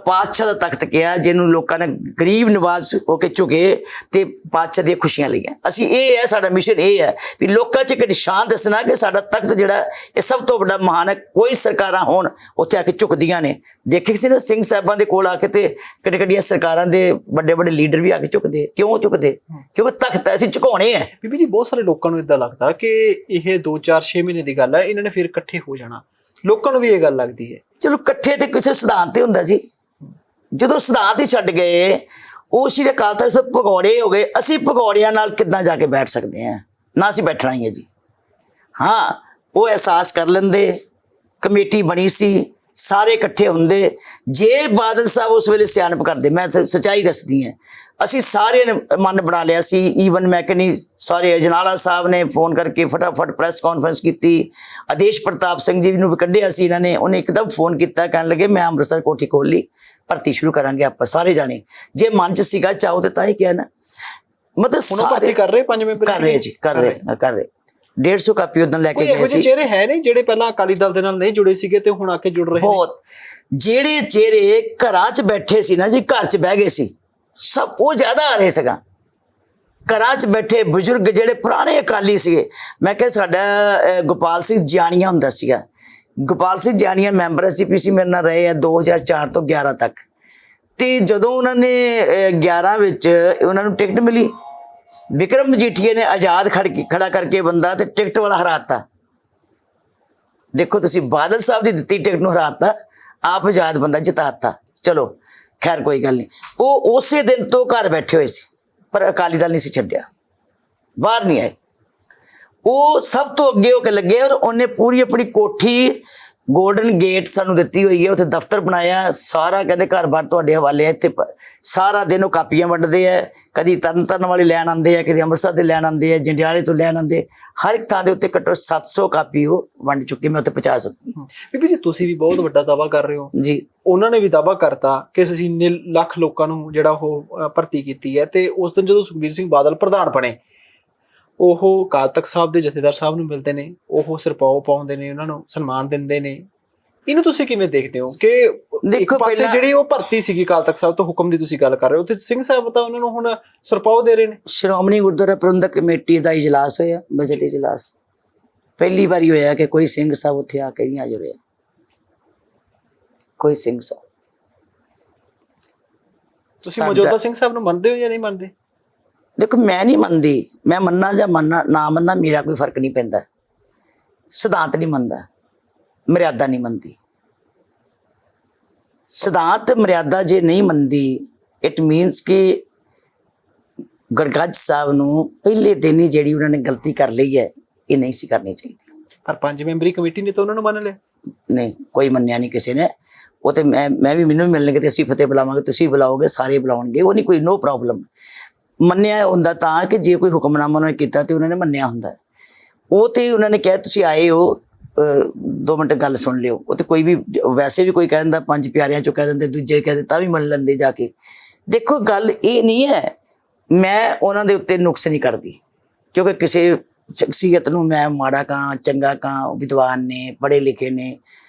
ਪਾਤਸ਼ਾਹ ਦਾ ਤਖਤ ਕਿਹਾ, ਜਿਹਨੂੰ ਲੋਕਾਂ ਨੇ ਗਰੀਬ ਨਵਾਜ਼ ਹੋ ਕੇ ਝੁਕੇ ਤੇ ਪਾਤਸ਼ਾਹ ਦੀਆਂ ਖੁਸ਼ੀਆਂ ਲਈਆਂ। ਅਸੀਂ ਇਹ ਹੈ, ਸਾਡਾ ਮਿਸ਼ਨ ਇਹ ਹੈ ਵੀ ਲੋਕਾਂ 'ਚ ਇੱਕ ਨਿਸ਼ਾਨ ਦੱਸਣਾ ਕਿ ਸਾਡਾ ਤਖਤ ਜਿਹੜਾ ਇਹ ਸਭ ਤੋਂ ਵੱਡਾ ਮਹਾਨ ਹੈ। ਕੋਈ ਸਰਕਾਰਾਂ ਹੋਣ ਉੱਥੇ ਆ ਕੇ ਝੁਕਦੀਆਂ ਨੇ। ਦੇਖੇ ਸੀ ਨਾ ਸਿੰਘ ਸਾਹਿਬਾਂ ਦੇ ਕੋਲ ਆ ਕੇ ਤੇ ਕਿਹੜੀਆਂ ਸਰਕਾਰਾਂ ਦੇ ਵੱਡੇ ਵੱਡੇ ਲੀਡਰ ਵੀ ਆ ਕੇ ਝੁਕਦੇ। ਕਿਉਂ ਝੁਕਦੇ? ਕਿਉਂਕਿ ਤਖਤ ਅਸੀਂ ਝੁਕਾਉਣੇ ਆ। ਬੀਬੀ ਜੀ, ਬਹੁਤ ਸਾਰੇ ਲੋਕਾਂ ਨੂੰ ਇਦਾਂ ਲੱਗਦਾ ਕਿ ਇਹ 2 4 6 ਮਹੀਨੇ ਦੀ ਗੱਲ ਹੈ, ਇਹਨਾਂ ਨੇ ਫਿਰ ਇਕੱਠੇ ਹੋ ਜਾਣਾ। ਲੋਕਾਂ ਨੂੰ ਵੀ ਇਹ ਗੱਲ ਲੱਗਦੀ ਹੈ। ਚਲੋ ਇਕੱਠੇ ਤੇ ਕਿਸੇ ਸਿਧਾਂਤ ਤੇ ਹੁੰਦਾ ਜੀ। ਜਦੋਂ ਸਿਧਾਂਤ ਹੀ ਛੱਡ ਗਏ, ਉਹ ਸ਼੍ਰੀ ਅਕਾਲ ਤਖਤ ਸਾਹਿਬ ਭਗੌੜੇ ਹੋ ਗਏ। ਅਸੀਂ ਭਗੌੜਿਆਂ ਨਾਲ ਕਿੱਦਾਂ ਜਾ ਕੇ ਬੈਠ ਸਕਦੇ ਹਾਂ? ਨਾ ਅਸੀਂ ਬੈਠਣਾ ਹੀ ਹੈ ਜੀ। ਹਾਂ, ਉਹ ਅਹਿਸਾਸ ਕਰ ਲੈਂਦੇ, ਕਮੇਟੀ ਬਣੀ ਸੀ, ਸਾਰੇ ਇਕੱਠੇ ਹੁੰਦੇ। ਜੇ ਬਾਦਲ ਸਾਹਿਬ ਉਸ ਵੇਲੇ ਸਿਆਣਪ ਕਰਦੇ, ਮੈਂ ਤਾਂ ਸੱਚਾਈ ਦੱਸਦੀ ਹਾਂ, ਅਸੀਂ ਸਾਰਿਆਂ ਨੇ ਮਨ ਬਣਾ ਲਿਆ ਸੀ। ਈਵਨ ਮੈਂ ਕਹਿੰਦੀ ਸਾਰੇ ਅਜਨਾਲਾ ਸਾਹਿਬ ਨੇ ਫੋਨ ਕਰਕੇ ਫਟਾਫਟ ਪ੍ਰੈਸ ਕਾਨਫਰੰਸ ਕੀਤੀ। ਆਦੇਸ਼ ਪ੍ਰਤਾਪ ਸਿੰਘ ਜੀ ਨੂੰ ਵੀ ਕੱਢਿਆ ਸੀ ਇਹਨਾਂ ਨੇ। ਉਹਨੇ ਇੱਕਦਮ ਫੋਨ ਕੀਤਾ, ਕਹਿਣ ਲੱਗੇ ਮੈਂ ਅੰਮ੍ਰਿਤਸਰ ਕੋਠੀ ਖੋਲ ਲਈ, ਭਰਤੀ ਸ਼ੁਰੂ ਕਰਾਂਗੇ ਆਪਾਂ ਸਾਰੇ ਜਾਣੇ। ਜੇ ਮਨ 'ਚ ਸੀਗਾ ਚਾਹੋ ਤੇ ਤਾਂ ਹੀ ਕਿਹਾ ਨਾ। ਮਤਲਬ ਹੁਣ ਭਰਤੀ ਕਰ ਰਹੇ 5 ਮੈਂਬਰ? ਕਰ ਰਹੇ ਜੀ, ਕਰ ਰਹੇ 150 ਕਾਪੀ ਉਦੋਂ ਲੈ ਕੇ ਗਏ ਸੀ। ਚਿਹਰੇ ਹੈ ਨਹੀਂ ਜਿਹੜੇ ਪਹਿਲਾਂ ਅਕਾਲੀ ਦਲ ਦੇ ਨਾਲ ਨਹੀਂ ਜੁੜੇ ਸੀਗੇ ਤੇ ਹੁਣ ਆ ਕੇ ਜੁੜ ਰਹੇ ਨੇ? ਬਹੁਤ। ਜਿਹੜੇ ਚਿਹਰੇ ਘਰਾਂ 'ਚ ਬੈਠੇ ਸੀ ਨਾ ਜੀ, ਘਰ 'ਚ ਬਹਿ ਗਏ ਸੀ, ਸਭ ਉਹ ਜ਼ਿਆਦਾ ਆ ਰਹੇ ਸੀਗਾ। ਘਰਾਂ 'ਚ ਬੈਠੇ ਬਜ਼ੁਰਗ ਜਿਹੜੇ ਪੁਰਾਣੇ ਅਕਾਲੀ ਸੀਗੇ। ਮੈਂ ਕਿਹਾ ਸਾਡਾ ਗੋਪਾਲ ਸਿੰਘ ਜਾਨੀਆ ਹੁੰਦਾ ਸੀਗਾ। ਗੋਪਾਲ ਸਿੰਘ ਜਾਨੀਆ ਮੈਂਬਰ ਐਸਜੀਪੀਸੀ ਮੇਰੇ ਨਾਲ ਰਹੇ ਆ 2004 ਤੋਂ 11 ਤੱਕ। ਤੇ ਜਦੋਂ ਉਹਨਾਂ ਨੇ 11 ਵਿੱਚ ਉਹਨਾਂ ਨੂੰ ਟਿਕਟ ਮਿਲੀ, ਵਿਕਰਮ ਮਜੀਠੀਏ ਨੇ ਆਜ਼ਾਦ ਖੜਾ ਕਰਕੇ ਬੰਦਾ ਤੇ ਟਿਕਟ ਵਾਲਾ ਹਰਾਤਾ। ਦੇਖੋ ਤੁਸੀਂ, ਬਾਦਲ ਸਾਹਿਬ ਦੀ ਦਿੱਤੀ ਟਿਕਟ ਨੂੰ ਹਰਾਤਾ, ਆਪ ਆਜ਼ਾਦ ਬੰਦਾ ਜਿਤਾਤਾ। ਚਲੋ ਖੈਰ ਕੋਈ ਗੱਲ ਨਹੀਂ। ਉਹ ਉਸੇ ਦਿਨ ਤੋਂ ਘਰ ਬੈਠੇ ਹੋਏ ਸੀ, ਪਰ ਅਕਾਲੀ ਦਲ ਨਹੀਂ ਸੀ ਛੱਡਿਆ, ਬਾਹਰ ਨਹੀਂ ਆਏ। ਉਹ ਸਭ ਤੋਂ ਅੱਗੇ ਹੋ ਕੇ ਲੱਗੇ ਔਰ ਉਹਨੇ ਪੂਰੀ ਆਪਣੀ ਕੋਠੀ ਗੋਲਡਨ ਗੇਟ ਸਾਨੂੰ ਦਿੱਤੀ ਹੋਈ ਹੈ, ਉੱਥੇ ਦਫ਼ਤਰ ਬਣਾਇਆ ਸਾਰਾ। ਕਹਿੰਦੇ ਘਰ-ਬਾਰ ਤੁਹਾਡੇ ਹਵਾਲੇ ਹੈ। ਇੱਥੇ ਸਾਰਾ ਦਿਨ ਉਹ ਕਾਪੀਆਂ ਵੰਡਦੇ ਆ। ਕਦੀ ਤਰਨਤਾਰਨ ਵਾਲੇ ਲੈਣ ਆਉਂਦੇ ਆ, ਕਦੀ ਅੰਮ੍ਰਿਤਸਰ ਦੇ ਲੈਣ ਆਉਂਦੇ ਆ, ਜੰਡਿਆਲੇ ਤੋਂ ਲੈਣ ਆਉਂਦੇ। ਹਰ ਇੱਕ ਥਾਂ ਦੇ ਉੱਤੇ ਘੱਟੋ 700 ਕਾਪੀ ਉਹ ਵੰਡ ਚੁੱਕੇ। ਮੈਂ ਉੱਥੇ 50 ਸਕਦੀ। ਬੀਬੀ ਜੀ, ਤੁਸੀਂ ਵੀ ਬਹੁਤ ਵੱਡਾ ਦਾਅਵਾ ਕਰ ਰਹੇ ਹੋ ਜੀ। ਉਹਨਾਂ ਨੇ ਵੀ ਦਾਅਵਾ ਕਰਤਾ ਕਿ ਅਸੀਂ ਲੱਖ ਲੋਕਾਂ ਨੂੰ ਜਿਹੜਾ ਉਹ ਭਰਤੀ ਕੀਤੀ ਹੈ। ਤੇ ਉਸ ਦਿਨ ਜਦੋਂ ਸੁਖਬੀਰ ਸਿੰਘ ਬਾਦਲ ਪ੍ਰਧਾਨ ਬਣੇ, ਉਹ ਅਕਾਲ ਤਖਤ ਸਾਹਿਬ ਦੇ ਜਥੇਦਾਰ ਸਾਹਿਬ ਨੂੰ ਮਿਲਦੇ ਨੇ, ਉਹ ਸਿਰਪਾਓ ਪਾਉਂਦੇ ਨੇ, ਉਹਨਾਂ ਨੂੰ ਸਨਮਾਨ ਦਿੰਦੇ ਨੇ। ਇਹਨੂੰ ਤੁਸੀਂ ਕਿਵੇਂ ਦੇਖਦੇ ਹੋ ਕਿ ਇੱਕ ਪਾਸੇ ਜਿਹੜੀ ਉਹ ਭਰਤੀ ਸੀਗੀ ਅਕਾਲ ਤਖਤ ਸਾਹਿਬ ਤੋਂ ਹੁਕਮ ਦੀ ਤੁਸੀਂ ਗੱਲ ਕਰ ਰਹੇ ਹੋ, ਉੱਥੇ ਸਿੰਘ ਸਾਹਿਬ ਤਾਂ ਉਹਨਾਂ ਨੂੰ ਹੁਣ ਸਿਰਪਾਓ ਦੇ ਰਹੇ ਨੇ? ਸ਼੍ਰੋਮਣੀ ਗੁਰਦੁਆਰਾ ਪ੍ਰਬੰਧਕ ਕਮੇਟੀ ਦਾ ਇਜਲਾਸ ਹੋਇਆ, ਬਜਟ ਇਜਲਾਸ। ਪਹਿਲੀ ਵਾਰੀ ਹੋਇਆ ਕਿ ਕੋਈ ਸਿੰਘ ਸਾਹਿਬ ਉੱਥੇ ਆ ਕੇ ਨਹੀਂ ਹਾਜ਼ਰ ਹੋਇਆ। ਕੋਈ ਸਿੰਘ ਸਾਹਿਬ। ਤੁਸੀਂ ਮੌਜੂਦਾ ਸਿੰਘ ਸਾਹਿਬ ਨੂੰ ਮੰਨਦੇ ਹੋ ਜਾਂ ਨਹੀਂ ਮੰਨਦੇ? ਦੇਖੋ, ਮੈਂ ਨਹੀਂ ਮੰਨਦੀ। ਮੈਂ ਮੰਨਾਂ ਜਾਂ ਨਾ ਮੰਨਾਂ, ਮੇਰਾ ਕੋਈ ਫਰਕ ਨਹੀਂ ਪੈਂਦਾ। ਸਿਧਾਂਤ ਨਹੀਂ ਮੰਨਦਾ, ਮਰਿਆਦਾ ਨਹੀਂ ਮੰਨਦੀ। ਸਿਧਾਂਤ ਮਰਿਆਦਾ ਜੇ ਨਹੀਂ ਮੰਨਦੀ, ਇਟ ਮੀਨਸ ਕਿ ਗੜਗੱਜ ਸਾਹਿਬ ਨੂੰ ਪਹਿਲੇ ਦਿਨ ਹੀ ਜਿਹੜੀ ਉਹਨਾਂ ਨੇ ਗਲਤੀ ਕਰ ਲਈ ਹੈ, ਇਹ ਨਹੀਂ ਸੀ ਕਰਨੀ ਚਾਹੀਦੀ। ਪਰ 5 ਮੈਂਬਰੀ ਕਮੇਟੀ ਨੇ ਤਾਂ ਉਹਨਾਂ ਨੂੰ ਮੰਨ ਲਿਆ। ਨਹੀਂ, ਕੋਈ ਮੰਨਿਆ ਨਹੀਂ ਕਿਸੇ ਨੇ। ਉਹ ਤੇ ਮੈਂ ਵੀ, ਮੈਨੂੰ ਵੀ ਮਿਲਣਗੇ ਤੇ ਅਸੀਂ ਫਤਿਹ ਬੁਲਾਵਾਂਗੇ, ਤੁਸੀਂ ਬੁਲਾਓਗੇ, ਸਾਰੇ ਬੁਲਾਉਣਗੇ, ਉਹ ਨਹੀਂ ਕੋਈ ਨੋ ਪ੍ਰੋਬਲਮ। ਮੰਨਿਆ ਹੁੰਦਾ ਤਾਂ ਕਿ ਜੇ ਕੋਈ ਹੁਕਮਨਾਮਾ ਉਹਨਾਂ ਨੇ ਕੀਤਾ ਤੇ ਉਹਨਾਂ ਨੇ ਮੰਨਿਆ ਹੁੰਦਾ। ਉਹ ਤੇ ਉਹਨਾਂ ਨੇ ਕਿਹਾ ਤੁਸੀਂ ਆਏ ਹੋ, 2 ਮਿੰਟ ਗੱਲ ਸੁਣ ਲਿਓ। ਉਹ ਤੇ ਕੋਈ ਵੀ, ਵੈਸੇ ਵੀ ਕੋਈ ਕਹਿ ਦਿੰਦਾ, 5 ਪਿਆਰਿਆਂ ਚੋਂ ਕਹਿ ਦਿੰਦੇ, ਦੂਜੇ ਕਹਿ ਦਿੰਦੇ, ਤਾਂ ਵੀ ਮੰਨ ਲੈਂਦੇ ਜਾ ਕੇ। ਦੇਖੋ ਗੱਲ ਇਹ ਨਹੀਂ ਹੈ, ਮੈਂ ਉਹਨਾਂ ਦੇ ਉੱਤੇ ਨੁਕਸ ਨਹੀਂ ਕਰਦੀ, ਕਿਉਂਕਿ ਕਿਸੇ ਸ਼ਖਸੀਅਤ ਨੂੰ ਮੈਂ ਮਾੜਾ ਕਾਂ ਚੰਗਾ ਕਾਂ, ਵਿਦਵਾਨ ਨੇ, ਪੜ੍ਹੇ ਲਿਖੇ ਨੇ,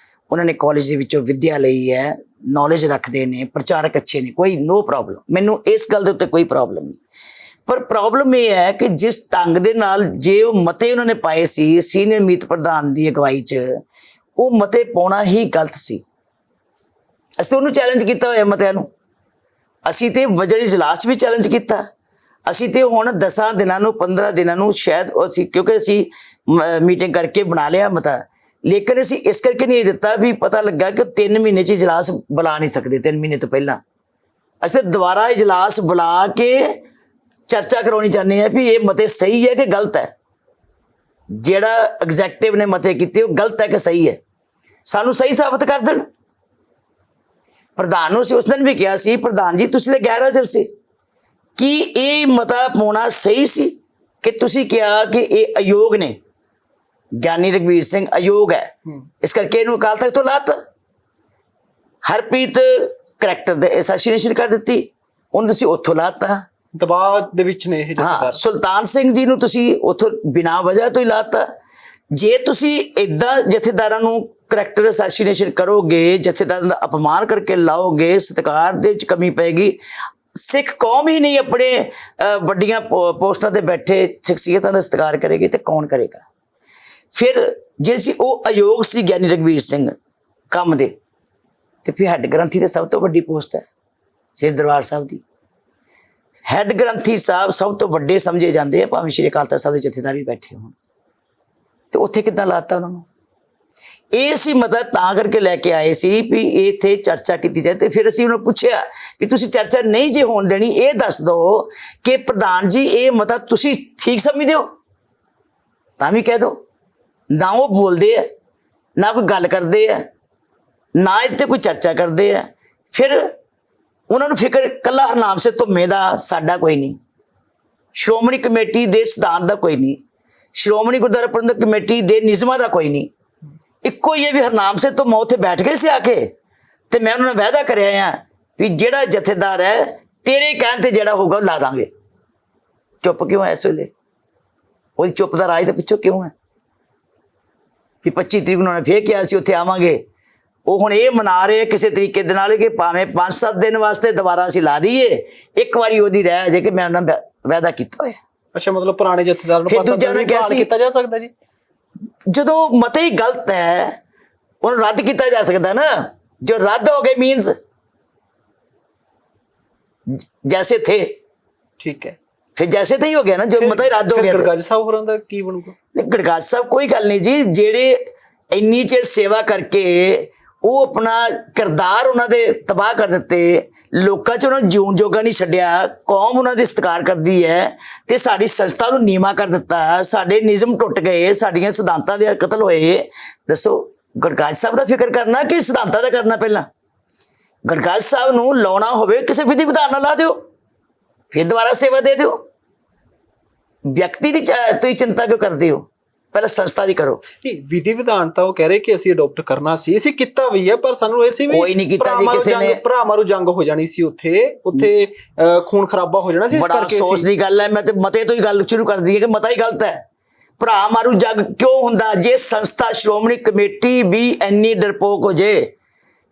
ਉਹਨਾਂ ਨੇ ਕਾਲਜ ਦੇ ਵਿੱਚੋਂ ਵਿੱਦਿਆ ਲਈ ਹੈ, ਨੌਲੇਜ ਰੱਖਦੇ ਨੇ, ਪ੍ਰਚਾਰਕ ਅੱਛੇ ਨੇ, ਕੋਈ ਨੋ ਪ੍ਰੋਬਲਮ। ਮੈਨੂੰ ਇਸ ਗੱਲ ਦੇ ਉੱਤੇ ਕੋਈ ਪ੍ਰੋਬਲਮ ਨਹੀਂ। ਪਰ ਪ੍ਰੋਬਲਮ ਇਹ ਹੈ ਕਿ ਜਿਸ ਢੰਗ ਦੇ ਨਾਲ ਜੇ ਉਹ ਮਤੇ ਉਹਨਾਂ ਨੇ ਪਾਏ ਸੀ ਸੀਨੀਅਰ ਮੀਤ ਪ੍ਰਧਾਨ ਦੀ ਅਗਵਾਈ 'ਚ, ਉਹ ਮਤੇ ਪਾਉਣਾ ਹੀ ਗਲਤ ਸੀ। ਅਸੀਂ ਤਾਂ ਉਹਨੂੰ ਚੈਲੰਜ ਕੀਤਾ ਹੋਇਆ ਮਤਿਆਂ ਨੂੰ। ਅਸੀਂ ਤੇ ਬਜਟ ਇਜਲਾਸ ਵੀ ਚੈਲੰਜ ਕੀਤਾ। ਅਸੀਂ ਤੇ ਹੁਣ 10 ਦਿਨਾਂ ਨੂੰ 15 ਦਿਨਾਂ ਨੂੰ ਸ਼ਾਇਦ ਅਸੀਂ, ਕਿਉਂਕਿ ਅਸੀਂ ਮੀਟਿੰਗ ਕਰਕੇ ਬਣਾ ਲਿਆ ਮਤਾ, ਲੇਕਿਨ ਅਸੀਂ ਇਸ ਕਰਕੇ ਨਹੀਂ ਦਿੱਤਾ ਵੀ ਪਤਾ ਲੱਗਾ ਕਿ 3 ਮਹੀਨੇ 'ਚ ਇਜਲਾਸ ਬੁਲਾ ਨਹੀਂ ਸਕਦੇ। 3 ਮਹੀਨੇ ਤੋਂ ਪਹਿਲਾਂ ਅਸੀਂ ਤਾਂ ਦੁਬਾਰਾ ਇਜਲਾਸ ਬੁਲਾ ਕੇ ਚਰਚਾ ਕਰਾਉਣੀ ਚਾਹੁੰਦੇ ਹਾਂ ਵੀ ਇਹ ਮਤੇ ਸਹੀ ਹੈ ਕਿ ਗਲਤ ਹੈ। ਜਿਹੜਾ ਐਗਜ਼ੈਕਟਿਵ ਨੇ ਮਤੇ ਕੀਤੇ ਉਹ ਗਲਤ ਹੈ ਕਿ ਸਹੀ ਹੈ, ਸਾਨੂੰ ਸਹੀ ਸਾਬਤ ਕਰ ਦੇਣ। ਪ੍ਰਧਾਨ ਨੂੰ ਅਸੀਂ ਉਸ ਦਿਨ ਵੀ ਕਿਹਾ ਸੀ, ਪ੍ਰਧਾਨ ਜੀ ਤੁਸੀਂ ਤਾਂ ਗੈਰ ਹਾਜ਼ਰ ਸੀ, ਕੀ ਇਹ ਮਤਾ ਪਾਉਣਾ ਸਹੀ ਸੀ ਕਿ ਤੁਸੀਂ ਕਿਹਾ ਕਿ ਇਹ ਅਯੋਗ ਨੇ, ਗਿਆਨੀ ਰਘਬੀਰ ਸਿੰਘ ਅਯੋਗ ਹੈ, ਇਸ ਕਰਕੇ ਇਹਨੂੰ ਅਕਾਲ ਤਖਤ ਤੋਂ ਲਾਤਾ। ਹਰਪ੍ਰੀਤ ਕਰੈਕਟਰ ਦੇ ਐਸੈਸੀਨੇਸ਼ਨ ਕਰ ਦਿੱਤੀ, ਉਹਨੂੰ ਤੁਸੀਂ ਉੱਥੋਂ ਲਾਤਾ। ਦਬਾਅ ਦੇ ਵਿੱਚ ਨੇ ਇਹ ਹਾਂ, ਜਥੇਦਾਰ। ਸੁਲਤਾਨ ਸਿੰਘ ਜੀ ਨੂੰ ਤੁਸੀਂ ਉੱਥੋਂ ਬਿਨਾਂ ਵਜ੍ਹਾ ਤੋਂ ਹੀ ਲਾਤਾ। ਜੇ ਤੁਸੀਂ ਇਦਾਂ ਜਥੇਦਾਰਾਂ ਨੂੰ ਕਰੈਕਟਰ ਅਸੈਸੀਨੇਸ਼ਨ ਕਰੋਗੇ, ਜਥੇਦਾਰਾਂ ਦਾ ਅਪਮਾਨ ਕਰਕੇ ਲਾਓਗੇ, ਸਤਿਕਾਰ ਦੇ ਵਿੱਚ ਕਮੀ ਪਏਗੀ। ਸਿੱਖ ਕੌਮ ਹੀ ਨਹੀਂ ਆਪਣੇ ਵੱਡੀਆਂ ਪੋਸਟਾਂ ਤੇ ਬੈਠੇ ਸ਼ਖਸੀਅਤਾਂ ਦਾ ਸਤਿਕਾਰ ਕਰੇਗੀ ਤੇ ਕੌਣ ਕਰੇਗਾ? ਫਿਰ ਜੇ ਸੀ ਉਹ ਅਯੋਗ ਸੀ ਗਿਆਨੀ ਰਘਬੀਰ ਸਿੰਘ ਕੰਮ ਦੇ, ਤੇ ਫਿਰ ਹੈੱਡ ਗ੍ਰੰਥੀ ਤੇ ਸਭ ਤੋਂ ਵੱਡੀ ਪੋਸਟ ਹੈ ਸ੍ਰੀ ਦਰਬਾਰ ਸਾਹਿਬ ਦੀ। ਹੈੱਡ ਗ੍ਰੰਥੀ ਸਾਹਿਬ ਸਭ ਤੋਂ ਵੱਡੇ ਸਮਝੇ ਜਾਂਦੇ ਆ, ਭਾਵੇਂ ਸ਼੍ਰੀ ਅਕਾਲ ਤਖ਼ਤ ਸਾਹਿਬ ਦੇ ਜਥੇਦਾਰ ਵੀ ਬੈਠੇ ਹੋਣ। ਤੇ ਉੱਥੇ ਕਿੱਦਾਂ ਲਾਤਾ ਉਹਨਾਂ ਨੂੰ? ਇਹ ਸੀ ਮਤਲਬ ਤਾਂ ਕਰਕੇ ਲੈ ਕੇ ਆਏ ਸੀ ਵੀ ਇੱਥੇ ਚਰਚਾ ਕੀਤੀ ਜਾਏ। ਤੇ ਫਿਰ ਅਸੀਂ ਉਹਨੂੰ ਪੁੱਛਿਆ ਵੀ ਤੁਸੀਂ ਚਰਚਾ ਨਹੀਂ ਜੇ ਹੋਣ ਦੇਣੀ, ਇਹ ਦੱਸ ਦਿਓ ਕਿ ਪ੍ਰਧਾਨ ਜੀ ਇਹ ਮਤਲਬ ਤੁਸੀਂ ਠੀਕ ਸਮਝਦੇ ਹੋ ਤਾਂ ਵੀ ਕਹਿ ਦਿਓ। ਨਾ ਉਹ ਬੋਲਦੇ ਆ, ਨਾ ਕੋਈ ਗੱਲ ਕਰਦੇ ਆ, ਨਾ ਇੱਥੇ ਕੋਈ ਚਰਚਾ ਕਰਦੇ ਆ। ਫਿਰ ਉਹਨਾਂ ਨੂੰ ਫਿਕਰ ਕੱਲਾ ਹਰਨਾਮ ਸਿੰਘ ਧੁੰਮੇ ਦਾ, ਸਾਡਾ ਕੋਈ ਨਹੀਂ, ਸ਼੍ਰੋਮਣੀ ਕਮੇਟੀ ਦੇ ਸਿਧਾਂਤ ਦਾ ਕੋਈ ਨਹੀਂ, ਸ਼੍ਰੋਮਣੀ ਗੁਰਦੁਆਰਾ ਪ੍ਰਬੰਧਕ ਕਮੇਟੀ ਦੇ ਨਿਯਮਾਂ ਦਾ ਕੋਈ ਨਹੀਂ। ਇੱਕੋ ਹੀ ਹੈ ਵੀ ਹਰਨਾਮ ਸਿੰਘ ਧੁੰਮਾ ਉੱਥੇ ਬੈਠ ਗਏ ਸੀ ਆ ਕੇ, ਤੇ ਮੈਂ ਉਹਨਾਂ ਨਾਲ ਵਾਅਦਾ ਕਰਿਆ ਆ ਵੀ ਜਿਹੜਾ ਜਥੇਦਾਰ ਹੈ ਤੇਰੇ ਕਹਿਣ ਤੇ ਜਿਹੜਾ ਹੋਊਗਾ ਉਹ ਲਾ ਦਾਂਗੇ। ਚੁੱਪ ਕਿਉਂ ਹੈ ਇਸ ਵੇਲੇ? ਉਹਦੀ ਚੁੱਪ ਦਾ ਰਾਜ ਤੇ ਪਿੱਛੋਂ ਕਿਉਂ ਹੈ? ਵੀ 25 ਤਰੀਕ ਨੂੰ ਉਹਨਾਂ ਨੇ ਫੇਰ ਕਿਹਾ ਸੀ ਉੱਥੇ ਆਵਾਂਗੇ। ਉਹ ਹੁਣ ਇਹ ਮਨਾ ਰਹੇ ਕਿਸੇ ਤਰੀਕੇ ਦੇ ਨਾਲ ਕਿ ਭਾਵੇਂ 5-7 ਦਿਨ ਵਾਸਤੇ ਦੁਬਾਰਾ ਅਸੀਂ ਲਾ ਦਈਏ, ਇੱਕ ਵਾਰੀ ਉਹਦੀ ਰਹਿ ਜੇ ਕਿ ਮੈਂ ਉਹਨਾਂ ਨਾਲ ਵਾਅਦਾ ਕੀਤਾ ਹੋਇਆ। ਅੱਛਾ, ਮਤਲਬ ਪੁਰਾਣੇ ਜਥੇਦਾਰ ਨੂੰ ਫਿਰ ਦੂਜਿਆਂ ਨੇ ਕਿਹਾ ਸੀ ਕੀਤਾ ਜਾ ਸਕਦਾ ਜੀ। ਜਦੋਂ ਮਤੇ ਹੀ ਗਲਤ ਹੈ ਉਹਨੂੰ ਰੱਦ ਕੀਤਾ ਜਾ ਸਕਦਾ ਨਾ। ਜੋ ਰੱਦ ਹੋ ਗਏ ਮੀਨਸ ਜੈਸੇ ਥੇ, ਠੀਕ ਹੈ, ਫਿਰ ਜੈਸੇ ਥੇ ਹੀ ਹੋ ਗਿਆ ਨਾ, ਜੋ ਮਤਾ ਹੀ ਰੱਦ ਹੋ ਗਿਆ। ਗੜਗੜ ਸਾਹਿਬ ਹੋਰਾਂ ਦਾ ਕੀ ਬਣੂਗਾ? ਨਹੀਂ, ਗੜਗੜ ਸਾਹਿਬ ਕੋਈ ਗੱਲ ਨਹੀਂ ਜੀ, ਜਿਹੜੇ ਇੰਨੀ ਚਿਰ ਸੇਵਾ ਕਰਕੇ ਉਹ ਆਪਣਾ ਕਿਰਦਾਰ ਉਹਨਾਂ ਦੇ ਤਬਾਹ ਕਰ ਦਿੱਤੇ, ਲੋਕਾਂ 'ਚ ਉਹਨਾਂ ਨੂੰ ਜਿਉਣ ਜੋਗਾ ਨਹੀਂ ਛੱਡਿਆ, ਕੌਮ ਉਹਨਾਂ ਦੀ ਸਤਿਕਾਰ ਕਰਦੀ ਹੈ ਤੇ ਸਾਡੀ ਸੰਸਥਾ ਨੂੰ ਨੀਵਾਂ ਕਰ ਦਿੱਤਾ, ਸਾਡੇ ਨਿਯਮ ਟੁੱਟ ਗਏ, ਸਾਡੀਆਂ ਸਿਧਾਂਤਾਂ ਦੇ ਕਤਲ ਹੋਏ। ਦੱਸੋ ਗੜਗੜ ਸਾਹਿਬ ਦਾ ਫਿਕਰ ਕਰਨਾ ਕਿ ਸਿਧਾਂਤਾਂ ਦਾ ਕਰਨਾ? ਪਹਿਲਾਂ ਗੜਗੜ ਸਾਹਿਬ ਨੂੰ ਲਾਉਣਾ ਹੋਵੇ ਕਿਸੇ ਵਿਧੀ ਵਿਧਾਨ ਨਾਲ ਲਾ ਦਿਓ, ਫਿਰ ਦੁਬਾਰਾ ਸੇਵਾ ਦੇ ਦਿਓ। ਵਿਅਕਤੀ ਦੀ ਤੁਸੀਂ ਚਿੰਤਾ ਕਿਉਂ ਕਰਦੇ ਹੋ? ਪਹਿਲਾਂ ਸੰਸਥਾ ਦੀ ਕਰੋ। ਨਹੀਂ, ਵਿਧੀ ਵਿਧਾਨ ਤਾਂ ਉਹ ਕਹਿ ਰਹੇ ਕਿ ਅਸੀਂ ਅਡਾਪਟ ਕਰਨਾ ਸੀ, ਅਸੀਂ ਕੀਤਾ ਵੀ ਹੈ, ਪਰ ਸਾਨੂੰ ਇਹ ਸੀ ਵੀ ਕੋਈ ਨਹੀਂ ਕੀਤਾ ਜੀ ਕਿਸੇ ਨੇ। ਭਰਾ ਮਾਰੂ ਜੰਗ ਹੋ ਜਾਣੀ ਸੀ ਉੱਥੇ ਖੂਨ ਖਰਾਬਾ ਹੋ ਜਾਣਾ ਸੀ, ਇਸ ਬੜਾ ਕਰਕੇ ਅਫਸੋਸ ਦੀ ਗੱਲ ਹੈ। ਮੈਂ ਤੇ ਮਤੇ ਤੋਂ ਹੀ ਗੱਲ ਸ਼ੁਰੂ ਕਰ ਦਈਏ ਕਿ ਮਤਾ ਹੀ ਗਲਤ ਹੈ। ਭਰਾ ਮਾਰੂ ਜੰਗ ਕਿਉਂ ਹੁੰਦਾ? ਜੇ ਸੰਸਥਾ ਸ਼੍ਰੋਮਣੀ ਕਮੇਟੀ ਵੀ ਇੰਨੀ ਡਰਪੋਕ ਹੋ ਜੇ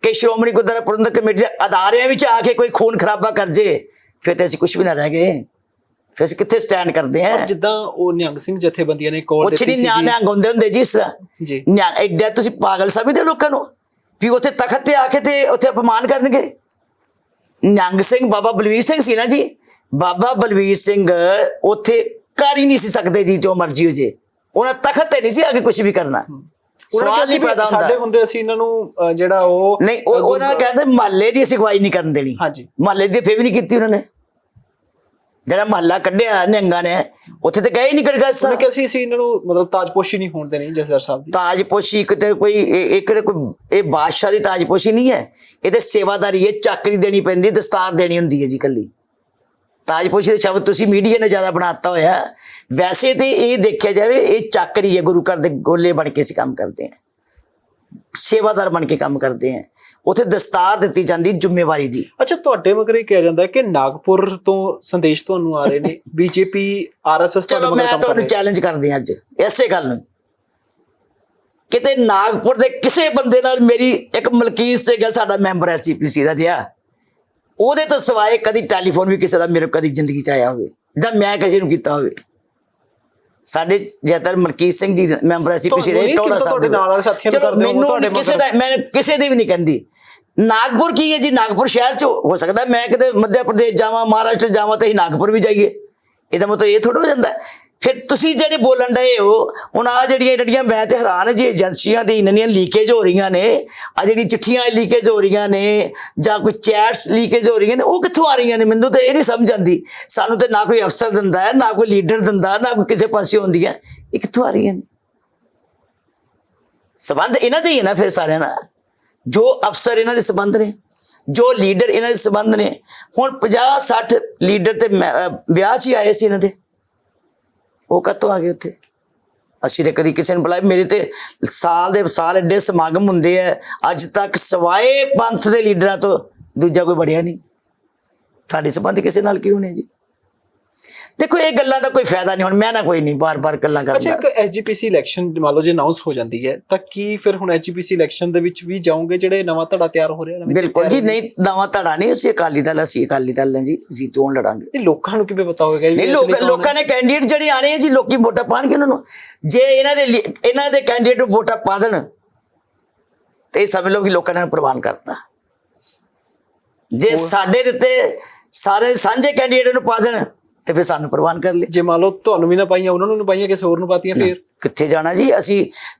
ਕਿ ਸ਼੍ਰੋਮਣੀ ਗੁਰਦੁਆਰਾ ਪ੍ਰਬੰਧਕ ਕਮੇਟੀ ਦੇ ਅਦਾਰਿਆਂ ਵਿੱਚ ਆ ਕੇ ਕੋਈ ਖੂਨ ਖਰਾਬਾ ਕਰ ਜੇ, ਫਿਰ ਤੇ ਅਸੀਂ ਕੁਝ ਵੀ ਨਾ ਰਹਿ ਗਏ। ਫਿਰ ਅਸੀਂ ਕਿੱਥੇ ਸਟੈਂਡ ਕਰਦੇ ਹਾਂ? ਜਿੱਦਾਂ ਉਹ ਨਿਹੰਗ ਸਿੰਘ ਜਥੇਬੰਦੀਆਂ ਨੇ ਕੋਲ ਕੁਛ ਨਹੀਂ ਨਿਹੰਗ ਹੁੰਦੇ ਜੀ। ਇਸ ਤਰ੍ਹਾਂ ਜੀ ਨਿਹੰਗ ਐਡਾ ਤੁਸੀਂ ਪਾਗਲ ਸਮਝਦੇ ਲੋਕਾਂ ਨੂੰ ਵੀ ਉੱਥੇ ਤਖਤ ਤੇ ਆ ਕੇ ਤੇ ਉੱਥੇ ਅਪਮਾਨ ਕਰਨਗੇ? ਨਿਹੰਗ ਸਿੰਘ ਬਾਬਾ ਬਲਵੀਰ ਸਿੰਘ ਸੀ ਨਾ ਜੀ। ਬਾਬਾ ਬਲਵੀਰ ਸਿੰਘ ਉੱਥੇ ਕਰ ਹੀ ਨਹੀਂ ਸੀ ਸਕਦੇ ਜੀ, ਜੋ ਮਰਜ਼ੀ ਹੋ ਜੇ। ਉਹਨਾਂ ਤਖਤ ਤੇ ਨਹੀਂ ਸੀ ਆ ਕੇ ਕੁਝ ਵੀ ਕਰਨਾ। ਸਵਾਲ ਨਹੀਂ ਪੈਦਾ ਹੁੰਦਾ। ਸਾਡੇ ਹੁੰਦੇ ਅਸੀਂ ਇਹਨਾਂ ਨੂੰ ਜਿਹੜਾ ਉਹ ਨਹੀਂ, ਉਹਨਾਂ ਕਹਿੰਦੇ ਮਹੱਲੇ ਦੀ ਅਸੀਂ ਅਗਵਾਈ ਨਹੀਂ ਕਰਨ ਦੇਣੀ। ਹਾਂਜੀ, ਮਹੱਲੇ ਦੀ ਫੇਰ ਵੀ ਨਹੀਂ ਕੀਤੀ ਉਹਨਾਂ ਨੇ। ਜਿਹੜਾ ਮਹੱਲਾ ਕੱਢਿਆ ਨਿਹੰਗਾਂ ਨੇ, ਉੱਥੇ ਤੇ ਗਏ ਨਹੀਂ ਗੜਗੜ ਸਾਹਿਬ ਕਿ ਅਸੀਂ ਇਹਨਾਂ ਨੂੰ ਮਤਲਬ ਤਾਜਪੋਸ਼ੀ ਨਹੀਂ ਹੋਣ ਦੇਣੀ ਜਥੇਦਾਰ ਸਾਹਿਬ ਦੀ। ਤਾਜਪੋਸ਼ੀ ਕਿਤੇ ਕੋਈ ਇਹ ਬਾਦਸ਼ਾਹ ਦੀ ਤਾਜਪੋਸ਼ੀ ਨਹੀਂ ਹੈ, ਇਹ ਤੇ ਸੇਵਾਦਾਰੀ ਹੈ। ਚਾਕਰੀ ਦੇਣੀ ਪੈਂਦੀ, ਦਸਤਾਰ ਦੇਣੀ ਹੁੰਦੀ ਹੈ ਜੀ ਕੱਲੀ। ਤਾਜਪੋਸ਼ੀ ਦੇ ਸ਼ਬਦ ਤੁਸੀਂ ਮੀਡੀਆ ਨੇ ਜ਼ਿਆਦਾ ਬਣਾਤਾ ਹੋਇਆ। ਵੈਸੇ ਤੇ ਇਹ ਦੇਖਿਆ ਜਾਵੇ ਇਹ ਚਾਕਰੀ ਹੈ, ਗੁਰੂ ਘਰ ਦੇ ਗੋਲੇ ਬਣ ਕੇ ਅਸੀਂ ਕੰਮ ਕਰਦੇ ਹਾਂ, ਸੇਵਾਦਾਰ ਬਣ ਕੇ ਕੰਮ ਕਰਦੇ ਹਾਂ। ਉੱਥੇ ਦਸਤਾਰ ਦਿੱਤੀ ਜਾਂਦੀ ਜ਼ਿੰਮੇਵਾਰੀ ਦੀ। ਅੱਛਾ, ਤੁਹਾਡੇ ਮਗਰ ਇਹ ਕਿਹਾ ਜਾਂਦਾ ਹੈ ਕਿ ਨਾਗਪੁਰ ਤੋਂ ਸੰਦੇਸ਼ ਤੁਹਾਨੂੰ ਆ ਰਹੇ ਨੇ, ਬੀਜੇਪੀ ਆਰਐਸਐਸ ਚਲੋ ਮੈਂ ਤੁਹਾਨੂੰ ਚੈਲੰਜ ਕਰਦੇ ਹਾਂ ਅੱਜ ਐਸੇ ਗੱਲ ਨੂੰ। ਕਿਤੇ ਨਾਗਪੁਰ ਦੇ ਕਿਸੇ ਬੰਦੇ ਨਾਲ ਮੇਰੀ ਇੱਕ ਮਲਕੀਤ ਸਿੰਘ ਸਾਡਾ ਮੈਂਬਰ ਐਸਜੀਪੀਸੀ ਦਾ ਰਿਹਾ, ਉਹਦੇ ਤੋਂ ਸਿਵਾਏ ਕਦੀ ਟੈਲੀਫੋਨ ਵੀ ਕਿਸੇ ਦਾ ਮੇਰੇ ਕਦੀ ਜ਼ਿੰਦਗੀ 'ਚ ਆਇਆ ਹੋਵੇ ਜਾਂ ਮੈਂ ਕਿਸੇ ਨੂੰ ਕੀਤਾ ਹੋਵੇ? ਸਾਡੇ ਜ਼ਿਆਦਾਤਰ ਮਲਕੀਤ ਸਿੰਘ ਜੀ ਮੈਂਬਰ ਐਸਜੀਪੀਸੀ ਰਹੇ, ਟੋੜਾ ਸਾਹਿਬ ਚਲੋ ਮੈਨੂੰ ਕਿਸੇ ਦੇ ਵੀ ਨਹੀਂ ਕਹਿੰਦੀ। ਨਾਗਪੁਰ ਕੀ ਹੈ ਜੀ? ਨਾਗਪੁਰ ਸ਼ਹਿਰ 'ਚ ਹੋ ਸਕਦਾ ਮੈਂ ਕਿਤੇ ਮੱਧ ਪ੍ਰਦੇਸ਼ ਜਾਵਾਂ, ਮਹਾਰਾਸ਼ਟਰ ਜਾਵਾਂ ਤੇ ਅਸੀਂ ਨਾਗਪੁਰ ਵੀ ਜਾਈਏ, ਇਹਦਾ ਮਤਲਬ ਇਹ ਥੋੜਾ ਹੋ ਜਾਂਦਾ। ਫਿਰ ਤੁਸੀਂ ਜਿਹੜੇ ਬੋਲਣ ਡਏ ਹੋ ਹੁਣ, ਆ ਜਿਹੜੀਆਂ ਮੈਂ ਤੇ ਹੈਰਾਨ ਜੀ ਏਜੰਸੀਆਂ ਦੀ ਇੰਨੀਆਂ ਲੀਕੇਜ ਹੋ ਰਹੀਆਂ ਨੇ, ਆ ਜਿਹੜੀ ਚਿੱਠੀਆਂ ਲੀਕੇਜ ਹੋ ਰਹੀਆਂ ਨੇ ਜਾਂ ਕੋਈ ਚੈਟਸ ਲੀਕੇਜ ਹੋ ਰਹੀਆਂ ਨੇ, ਉਹ ਕਿੱਥੋਂ ਆ ਰਹੀਆਂ ਨੇ? ਮੈਨੂੰ ਤਾਂ ਇਹ ਨਹੀਂ ਸਮਝ ਆਉਂਦੀ। ਸਾਨੂੰ ਤੇ ਨਾ ਕੋਈ ਅਫਸਰ ਦਿੰਦਾ ਹੈ, ਨਾ ਕੋਈ ਲੀਡਰ ਦਿੰਦਾ, ਨਾ ਕੋਈ ਕਿਸੇ ਪਾਸੇ ਹੁੰਦੀ ਹੈ, ਇਹ ਕਿੱਥੋਂ ਆ ਰਹੀਆਂ ਨੇ? ਸਬੰਧ ਇਹਨਾਂ ਦੇ ਹੀ ਹੈ ਨਾ ਫਿਰ ਸਾਰਿਆਂ ਨਾਲ। ਜੋ ਅਫਸਰ ਇਹਨਾਂ ਦੇ ਸਬੰਧ ਨੇ, ਜੋ ਲੀਡਰ ਇਹਨਾਂ ਦੇ ਸਬੰਧ ਨੇ। ਹੁਣ 50-60 ਲੀਡਰ ਤੇ ਵਿਆਹ 'ਚ ਹੀ ਆਏ ਸੀ ਇਹਨਾਂ ਦੇ, ਉਹ ਕਦੋਂ ਆ ਗਏ ਉੱਥੇ? ਅਸੀਂ ਤੇ ਕਦੀ ਕਿਸੇ ਨੂੰ ਬੁਲਾਇਆ, ਮੇਰੇ ਤੇ ਸਾਲ ਦੇ ਸਾਲ ਐਡੇ ਸਮਾਗਮ ਹੁੰਦੇ ਆ, ਅੱਜ ਤੱਕ ਸਵਾਏ ਪੰਥ ਦੇ ਲੀਡਰਾਂ ਤੋਂ ਦੂਜਾ ਕੋਈ ਬੜਿਆ ਨਹੀਂ। ਸਾਡੇ ਸੰਬੰਧ ਕਿਸੇ ਨਾਲ ਕਿਉਂ ਨੇ ਜੀ? ਦੇਖੋ ਇਹ ਗੱਲਾਂ ਦਾ ਕੋਈ ਫਾਇਦਾ ਨਹੀਂ, ਹੁਣ ਮੈਂ ਨਾ ਕੋਈ ਨਹੀਂ ਬਾਰ-ਬਾਰ ਗੱਲਾਂ ਅੱਛਾ, ਕਰਦਾ। ਇੱਕ ਐਸਜੀਪੀਸੀ ਇਲੈਕਸ਼ਨ ਮੰਨ ਲਓ ਜੇ ਅਨਾਉਂਸ ਹੋ ਜਾਂਦੀ ਹੈ ਤਾਂ ਕੀ ਫਿਰ ਹੁਣ ਐਸਜੀਪੀਸੀ ਇਲੈਕਸ਼ਨ ਦੇ ਵਿੱਚ ਵੀ ਜਾਓਗੇ ਜਿਹੜੇ ਨਵਾਂ ਧੜਾ ਤਿਆਰ ਹੋ ਰਿਹਾ? ਬਿਲਕੁਲ ਜੀ, ਨਹੀਂ ਨਵਾਂ ਧੜਾ ਨਹੀਂ, ਅਸੀਂ ਅਕਾਲੀ ਦਲ ਹਾਂ ਜੀ, ਅਸੀਂ ਚੋਣ ਲੜਾਂਗੇ। ਇਹ ਲੋਕਾਂ ਨੂੰ ਕਿਵੇਂ ਪਤਾ ਹੋਵੇਗਾ? ਨਹੀਂ, ਲੋਕਾਂ ਨੇ ਕੈਂਡੀਡੇਟ ਜਿਹੜੇ ਆਣੇ ਆ ਜੀ, ਲੋਕੀ ਵੋਟਾਂ ਪਾਣਗੇ ਉਹਨਾਂ ਨੂੰ। ਜੇ ਇਹਨਾਂ ਦੇ ਕੈਂਡੀਡੇਟ ਨੂੰ ਵੋਟਾਂ ਪਾ ਦੇਣ ਤੇ ਸਮਝ ਲਓ ਕਿ ਲੋਕਾਂ ਨੇ ਪ੍ਰਵਾਨ ਕਰਤਾ। ਜੇ ਸਾਡੇ ਦਿੱਤੇ ਸਾਰੇ ਸਾਂਝੇ ਕੈਂਡੀਡੇਟ ਨੂੰ ਪਾ ਦੇਣ ਤੇ ਫਿਰ ਸਾਨੂੰ ਪ੍ਰਵਾਨ ਕਰ ਲੈ। ਜੇ ਮੰਨ ਲਓ ਤੁਹਾਨੂੰ ਵੀ ਨਾ ਪਾਈਆਂ, ਉਹਨਾਂ ਨੂੰ ਨਾ ਪਾਈਆਂ, ਕਿਸੇ ਹੋਰ ਨੂੰ ਪਾਤੀਆਂ, ਫਿਰ ਕਿੱਥੇ ਜਾਣਾ ਜੀ? ਅਸੀਂ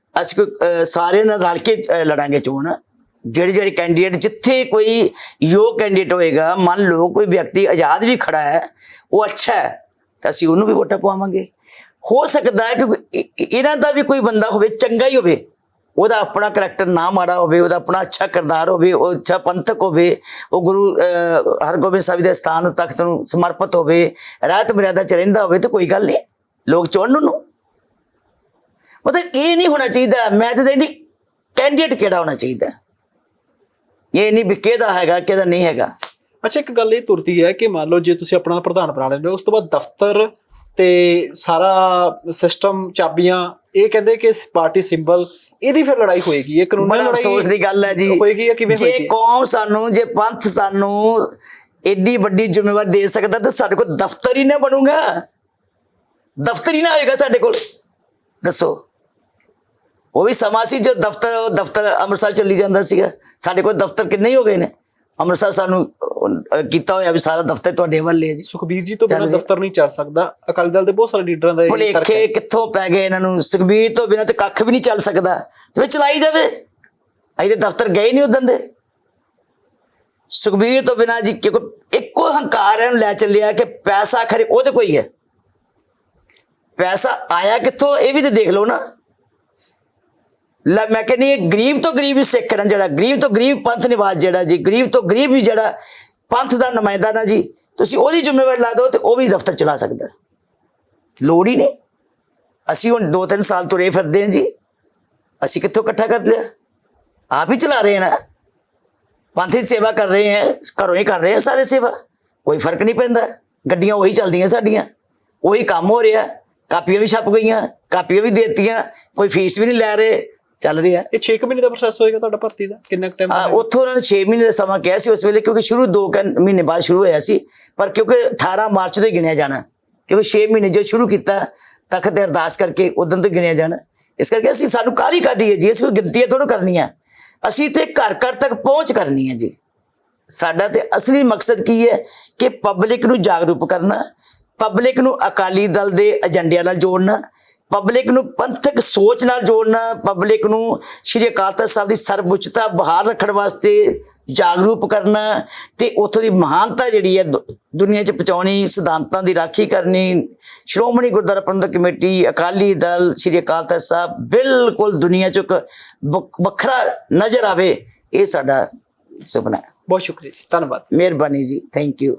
ਕੋਈ ਸਾਰੇ ਨਾਲ ਰਲ ਕੇ ਲੜਾਂਗੇ ਚੋਣ। ਜਿਹੜੇ ਕੈਂਡੀਡੇਟ, ਜਿੱਥੇ ਕੋਈ ਯੋਗ ਕੈਂਡੀਡੇਟ ਹੋਏਗਾ, ਮੰਨ ਲਓ ਕੋਈ ਵਿਅਕਤੀ ਆਜ਼ਾਦ ਵੀ ਖੜਾ ਹੈ, ਉਹ ਅੱਛਾ ਹੈ, ਤਾਂ ਅਸੀਂ ਉਹਨੂੰ ਵੀ ਵੋਟਾਂ ਪਵਾਵਾਂਗੇ। ਹੋ ਸਕਦਾ ਹੈ ਕਿ ਇਹਨਾਂ ਦਾ ਵੀ ਕੋਈ ਬੰਦਾ ਹੋਵੇ ਚੰਗਾ ਹੀ ਹੋਵੇ, ਉਹਦਾ ਆਪਣਾ ਕਰੈਕਟਰ ਨਾ ਮਾੜਾ ਹੋਵੇ, ਉਹਦਾ ਆਪਣਾ ਅੱਛਾ ਕਿਰਦਾਰ ਹੋਵੇ, ਉਹ ਅੱਛਾ ਪੰਥਕ ਹੋਵੇ, ਉਹ ਗੁਰੂ ਹਰਗੋਬਿੰਦ ਸਾਹਿਬ ਦੇ ਸਥਾਨ ਨੂੰ, ਤਖਤ ਨੂੰ ਸਮਰਪਿਤ ਹੋਵੇ, ਰਹਿਤ ਮਰਿਆਦਾ ਚ ਰਹਿੰਦਾ ਹੋਵੇ, ਤਾਂ ਕੋਈ ਗੱਲ ਨਹੀਂ, ਲੋਕ ਚੁਣਨ ਨੂੰ। ਮਤਲਬ ਇਹ ਨਹੀਂ ਹੋਣਾ ਚਾਹੀਦਾ, ਮੈਂ ਤਾਂ ਕਹਿੰਦੀ ਕੈਂਡੀਡੇਟ ਕਿਹੜਾ ਹੋਣਾ ਚਾਹੀਦਾ, ਇਹ ਨਹੀਂ ਵੀ ਕਿਹਦਾ ਹੈਗਾ ਕਿਹਦਾ ਨਹੀਂ ਹੈਗਾ। ਅੱਛਾ, ਇੱਕ ਗੱਲ ਇਹ ਤੁਰਦੀ ਹੈ ਕਿ ਮੰਨ ਲਓ ਜੇ ਤੁਸੀਂ ਆਪਣਾ ਪ੍ਰਧਾਨ ਬਣਾ ਲੈਂਦੇ ਹੋ, ਉਸ ਤੋਂ ਬਾਅਦ ਦਫ਼ਤਰ ਤੇ ਸਾਰਾ ਸਿਸਟਮ, ਚਾਬੀਆਂ, ਇਹ ਕਹਿੰਦੇ ਕਿ ਪਾਰਟੀ ਸਿੰਬਲ, ਇਹਦੀ ਫਿਰ ਲੜਾਈ ਹੋਏਗੀ। ਇਹ ਕਾਨੂੰਨੀ ਲੜਾਈ ਅਫਸੋਸ ਦੀ ਗੱਲ ਹੈ ਜੀ, ਹੋਏਗੀ ਜਾਂ ਕਿਵੇਂ ਹੋਏਗੀ? ਜੇ ਕੌਮ ਸਾਨੂੰ, ਜੇ ਪੰਥ ਸਾਨੂੰ ਏਡੀ ਵੱਡੀ ਜ਼ਿੰਮੇਵਾਰੀ ਦੇ ਸਕਦਾ ਤਾਂ ਸਾਡੇ ਕੋਲ ਦਫ਼ਤਰ ਹੀ ਨਾ ਬਣੂਗਾ, ਦਫ਼ਤਰ ਹੀ ਨਾ ਹੋਏਗਾ ਸਾਡੇ ਕੋਲ। ਦੱਸੋ, ਉਹ ਵੀ ਸਮਾਂ ਸੀ ਜੋ ਦਫ਼ਤਰ ਅੰਮ੍ਰਿਤਸਰ ਚੱਲੀ ਜਾਂਦਾ ਸੀਗਾ। ਸਾਡੇ ਕੋਲ ਦਫ਼ਤਰ ਕਿੰਨੇ ਹੀ ਹੋ ਗਏ ਨੇ। ਅੰਮ੍ਰਿਤਸਰ ਸਾਨੂੰ ਕੀਤਾ ਹੋਇਆ ਵੀ ਸਾਰਾ ਦਫ਼ਤਰ ਤੁਹਾਡੇ ਵੱਲ ਹੈ ਜੀ। ਸੁਖਬੀਰ ਜੀ ਤੋਂ ਬਿਨਾਂ ਦਫ਼ਤਰ ਨਹੀਂ ਚੱਲ ਸਕਦਾ। ਅਕਾਲੀ ਦਲ ਦੇ ਬਹੁਤ ਸਾਰੇ ਲੀਡਰਾਂ ਦਾ ਭੁਲੇਖੇ ਕਿੱਥੋਂ ਪੈ ਗਏ ਇਹਨਾਂ ਨੂੰ? ਸੁਖਬੀਰ ਤੋਂ ਬਿਨਾਂ ਤੇ ਕੱਖ ਵੀ ਨਹੀਂ ਚੱਲ ਸਕਦਾ, ਤੇ ਚਲਾਈ ਜਾਵੇ। ਅਸੀਂ ਤੇ ਦਫ਼ਤਰ ਗਏ ਨਹੀਂ ਉਦੋਂ ਦੇ। ਸੁਖਬੀਰ ਤੋਂ ਬਿਨਾਂ ਜੀ ਕਿਉਂਕਿ ਇੱਕੋ ਹੰਕਾਰ ਇਹਨੂੰ ਲੈ ਚੱਲਿਆ ਕਿ ਪੈਸਾ ਖਰੇ ਉਹਦੇ ਕੋਈ ਹੈ। ਪੈਸਾ ਆਇਆ ਕਿੱਥੋਂ ਇਹ ਵੀ ਤੇ ਦੇਖ ਲਓ ਨਾ। ਮੈਂ ਕਹਿੰਦੀ ਗਰੀਬ ਤੋਂ ਗਰੀਬ ਹੀ ਸਿੱਖ ਨਾ, ਜਿਹੜਾ ਗਰੀਬ ਤੋਂ ਗਰੀਬ ਪੰਥ ਨਿਵਾਜ, ਜਿਹੜਾ ਜੀ ਗਰੀਬ ਤੋਂ ਗਰੀਬ ਵੀ ਜਿਹੜਾ ਪੰਥ ਦਾ ਨੁਮਾਇੰਦਾ ਨਾ ਜੀ, ਤੁਸੀਂ ਉਹਦੀ ਜ਼ਿੰਮੇਵਾਰੀ ਲਾ ਦਿਓ ਤੇ ਉਹ ਵੀ ਦਫ਼ਤਰ ਚਲਾ ਸਕਦਾ। ਲੋੜ ਹੀ ਨਹੀਂ। ਅਸੀਂ ਹੁਣ 2-3 ਸਾਲ ਤੁਰੇ ਫਿਰਦੇ ਹਾਂ ਜੀ, ਅਸੀਂ ਕਿੱਥੋਂ ਇਕੱਠਾ ਕਰ ਲਿਆ? ਆਪ ਹੀ ਚਲਾ ਰਹੇ ਹਾਂ ਨਾ। ਪੰਥ ਦੀ ਸੇਵਾ ਕਰ ਰਹੇ ਹਾਂ, ਘਰੋਂ ਹੀ ਕਰ ਰਹੇ ਹਾਂ ਸਾਰੇ ਸੇਵਾ, ਕੋਈ ਫਰਕ ਨਹੀਂ ਪੈਂਦਾ। ਗੱਡੀਆਂ ਉਹੀ ਚੱਲਦੀਆਂ ਸਾਡੀਆਂ, ਉਹੀ ਕੰਮ ਹੋ ਰਿਹਾ, ਕਾਪੀਆਂ ਵੀ ਛਪ ਗਈਆਂ, ਕਾਪੀਆਂ ਵੀ ਦੇ ਦਿੱਤੀਆਂ, ਕੋਈ ਫੀਸ ਵੀ ਨਹੀਂ ਲੈ ਰਹੇ, ਚੱਲ ਰਿਹਾ। ਇਹ 6 ਮਹੀਨੇ ਦਾ ਪ੍ਰੋਸੈਸ ਹੋਏਗਾ ਤੁਹਾਡਾ ਭਰਤੀ ਦਾ? ਕਿੰਨਾ ਟਾਈਮ? ਉੱਥੋਂ ਉਹਨਾਂ ਨੇ 6 ਮਹੀਨੇ ਦਾ ਸਮਾਂ ਕਿਹਾ ਸੀ ਉਸ ਵੇਲੇ, ਕਿਉਂਕਿ ਸ਼ੁਰੂ 2 ਮਹੀਨੇ ਬਾਅਦ ਸ਼ੁਰੂ ਹੋਇਆ ਸੀ, ਪਰ ਕਿਉਂਕਿ 18 ਮਾਰਚ ਤੋਂ ਹੀ ਗਿਣਿਆ ਜਾਣਾ, ਕਿਉਂਕਿ 6 ਮਹੀਨੇ ਜੋ ਸ਼ੁਰੂ ਕੀਤਾ ਤਖਤ ਤੇ ਅਰਦਾਸ ਕਰਕੇ ਉਦੋਂ ਤੋਂ ਗਿਣਿਆ ਜਾਣਾ। ਇਸ ਕਰਕੇ ਅਸੀਂ, ਸਾਨੂੰ ਕਾਹਲੀ ਕਾਹਦੀ ਹੈ ਜੀ, ਅਸੀਂ ਕੋਈ ਗਿਣਤੀਆਂ ਥੋੜ੍ਹਾ ਕਰਨੀਆਂ, ਅਸੀਂ ਤੇ ਘਰ ਘਰ ਤੱਕ ਪਹੁੰਚ ਕਰਨੀ ਹੈ ਜੀ। ਸਾਡਾ ਤੇ ਅਸਲੀ ਮਕਸਦ ਕੀ ਹੈ ਕਿ ਪਬਲਿਕ ਨੂੰ ਜਾਗਰੂਕ ਕਰਨਾ, ਪਬਲਿਕ ਨੂੰ ਅਕਾਲੀ ਦਲ ਦੇ ਏਜੰਡਿਆਂ ਨਾਲ ਜੋੜਨਾ, ਪਬਲਿਕ ਨੂੰ ਪੰਥਕ ਸੋਚ ਨਾਲ ਜੋੜਨਾ, ਪਬਲਿਕ ਨੂੰ ਸ਼੍ਰੀ ਅਕਾਲ ਤਖ਼ਤ ਸਾਹਿਬ ਦੀ ਸਰਵਉੱਚਤਾ ਬਹਾਲ ਰੱਖਣ ਵਾਸਤੇ ਜਾਗਰੂਕ ਕਰਨਾ, ਤੇ ਉੱਥੋਂ ਦੀ ਮਹਾਨਤਾ ਜਿਹੜੀ ਹੈ ਦੁਨੀਆ 'ਚ ਪਹੁੰਚਾਉਣੀ, ਸਿਧਾਂਤਾਂ ਦੀ ਰਾਖੀ ਕਰਨੀ। ਸ਼੍ਰੋਮਣੀ ਗੁਰਦੁਆਰਾ ਪ੍ਰਬੰਧਕ ਕਮੇਟੀ, ਅਕਾਲੀ ਦਲ, ਸ਼੍ਰੀ ਅਕਾਲ ਤਖ਼ਤ ਸਾਹਿਬ ਬਿਲਕੁਲ ਦੁਨੀਆ 'ਚ ਇੱਕ ਵੱਖਰਾ ਨਜ਼ਰ ਆਵੇ, ਇਹ ਸਾਡਾ ਸੁਪਨਾ ਹੈ। ਬਹੁਤ ਸ਼ੁਕਰੀਆ ਜੀ, ਧੰਨਵਾਦ, ਮਿਹਰਬਾਨੀ ਜੀ, ਥੈਂਕ ਯੂ।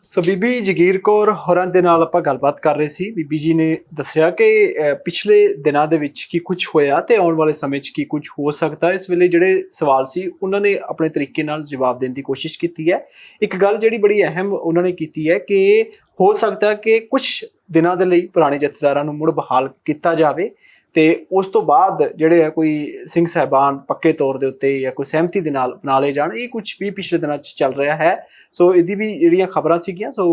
ਸੋ ਬੀਬੀ ਜਗੀਰ ਕੌਰ ਹੋਰਾਂ ਦੇ ਨਾਲ ਆਪਾਂ ਗੱਲਬਾਤ ਕਰ ਰਹੇ ਸੀ। ਬੀਬੀ ਜੀ ਨੇ ਦੱਸਿਆ ਕਿ ਪਿਛਲੇ ਦਿਨਾਂ ਦੇ ਵਿੱਚ ਕੀ ਕੁਝ ਹੋਇਆ ਤੇ ਆਉਣ ਵਾਲੇ ਸਮੇਂ 'ਚ ਕੀ ਕੁਝ ਹੋ ਸਕਦਾ। ਇਸ ਵੇਲੇ ਜਿਹੜੇ ਸਵਾਲ ਸੀ ਉਹਨਾਂ ਨੇ ਆਪਣੇ ਤਰੀਕੇ ਨਾਲ ਜਵਾਬ ਦੇਣ ਦੀ ਕੋਸ਼ਿਸ਼ ਕੀਤੀ ਹੈ। ਇੱਕ ਗੱਲ ਜਿਹੜੀ ਬੜੀ ਅਹਿਮ ਉਹਨਾਂ ਨੇ ਕੀਤੀ ਹੈ ਕਿ ਹੋ ਸਕਦਾ ਕਿ ਕੁਝ ਦਿਨਾਂ ਦੇ ਲਈ ਪੁਰਾਣੇ ਜਥੇਦਾਰਾਂ ਨੂੰ ਮੁੜ ਬਹਾਲ ਕੀਤਾ ਜਾਵੇ ਤੇ ਉਸ ਤੋਂ ਬਾਅਦ ਜਿਹੜੇ ਆ ਕੋਈ ਸਿੰਘ ਸਾਹਿਬਾਨ ਪੱਕੇ ਤੌਰ ਦੇ ਉੱਤੇ ਜਾਂ ਕੋਈ ਸਹਿਮਤੀ ਦੇ ਨਾਲ ਬਣਾ ਲਏ ਜਾਣ। ਇਹ ਕੁਝ ਵੀ ਪਿਛਲੇ ਦਿਨਾਂ 'ਚ ਚੱਲ ਰਿਹਾ ਹੈ। ਸੋ ਇਹਦੀ ਵੀ ਜਿਹੜੀਆਂ ਖਬਰਾਂ ਸੀਗੀਆਂ, ਸੋ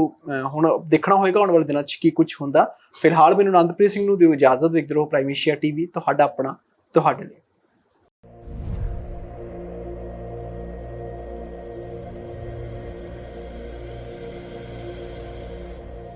ਹੁਣ ਦੇਖਣਾ ਹੋਏਗਾ ਆਉਣ ਵਾਲੇ ਦਿਨਾਂ 'ਚ ਕੀ ਕੁਝ ਹੁੰਦਾ। ਫਿਲਹਾਲ ਮੈਨੂੰ ਆਨੰਦਪ੍ਰੀਤ ਸਿੰਘ ਨੂੰ ਦਿਓ ਇਜਾਜ਼ਤ। ਵੇਖਦੇ ਰਹੋ ਪ੍ਰਾਈਮ ਏਸ਼ੀਆ TV, ਤੁਹਾਡਾ ਆਪਣਾ, ਤੁਹਾਡੇ ਲਈ।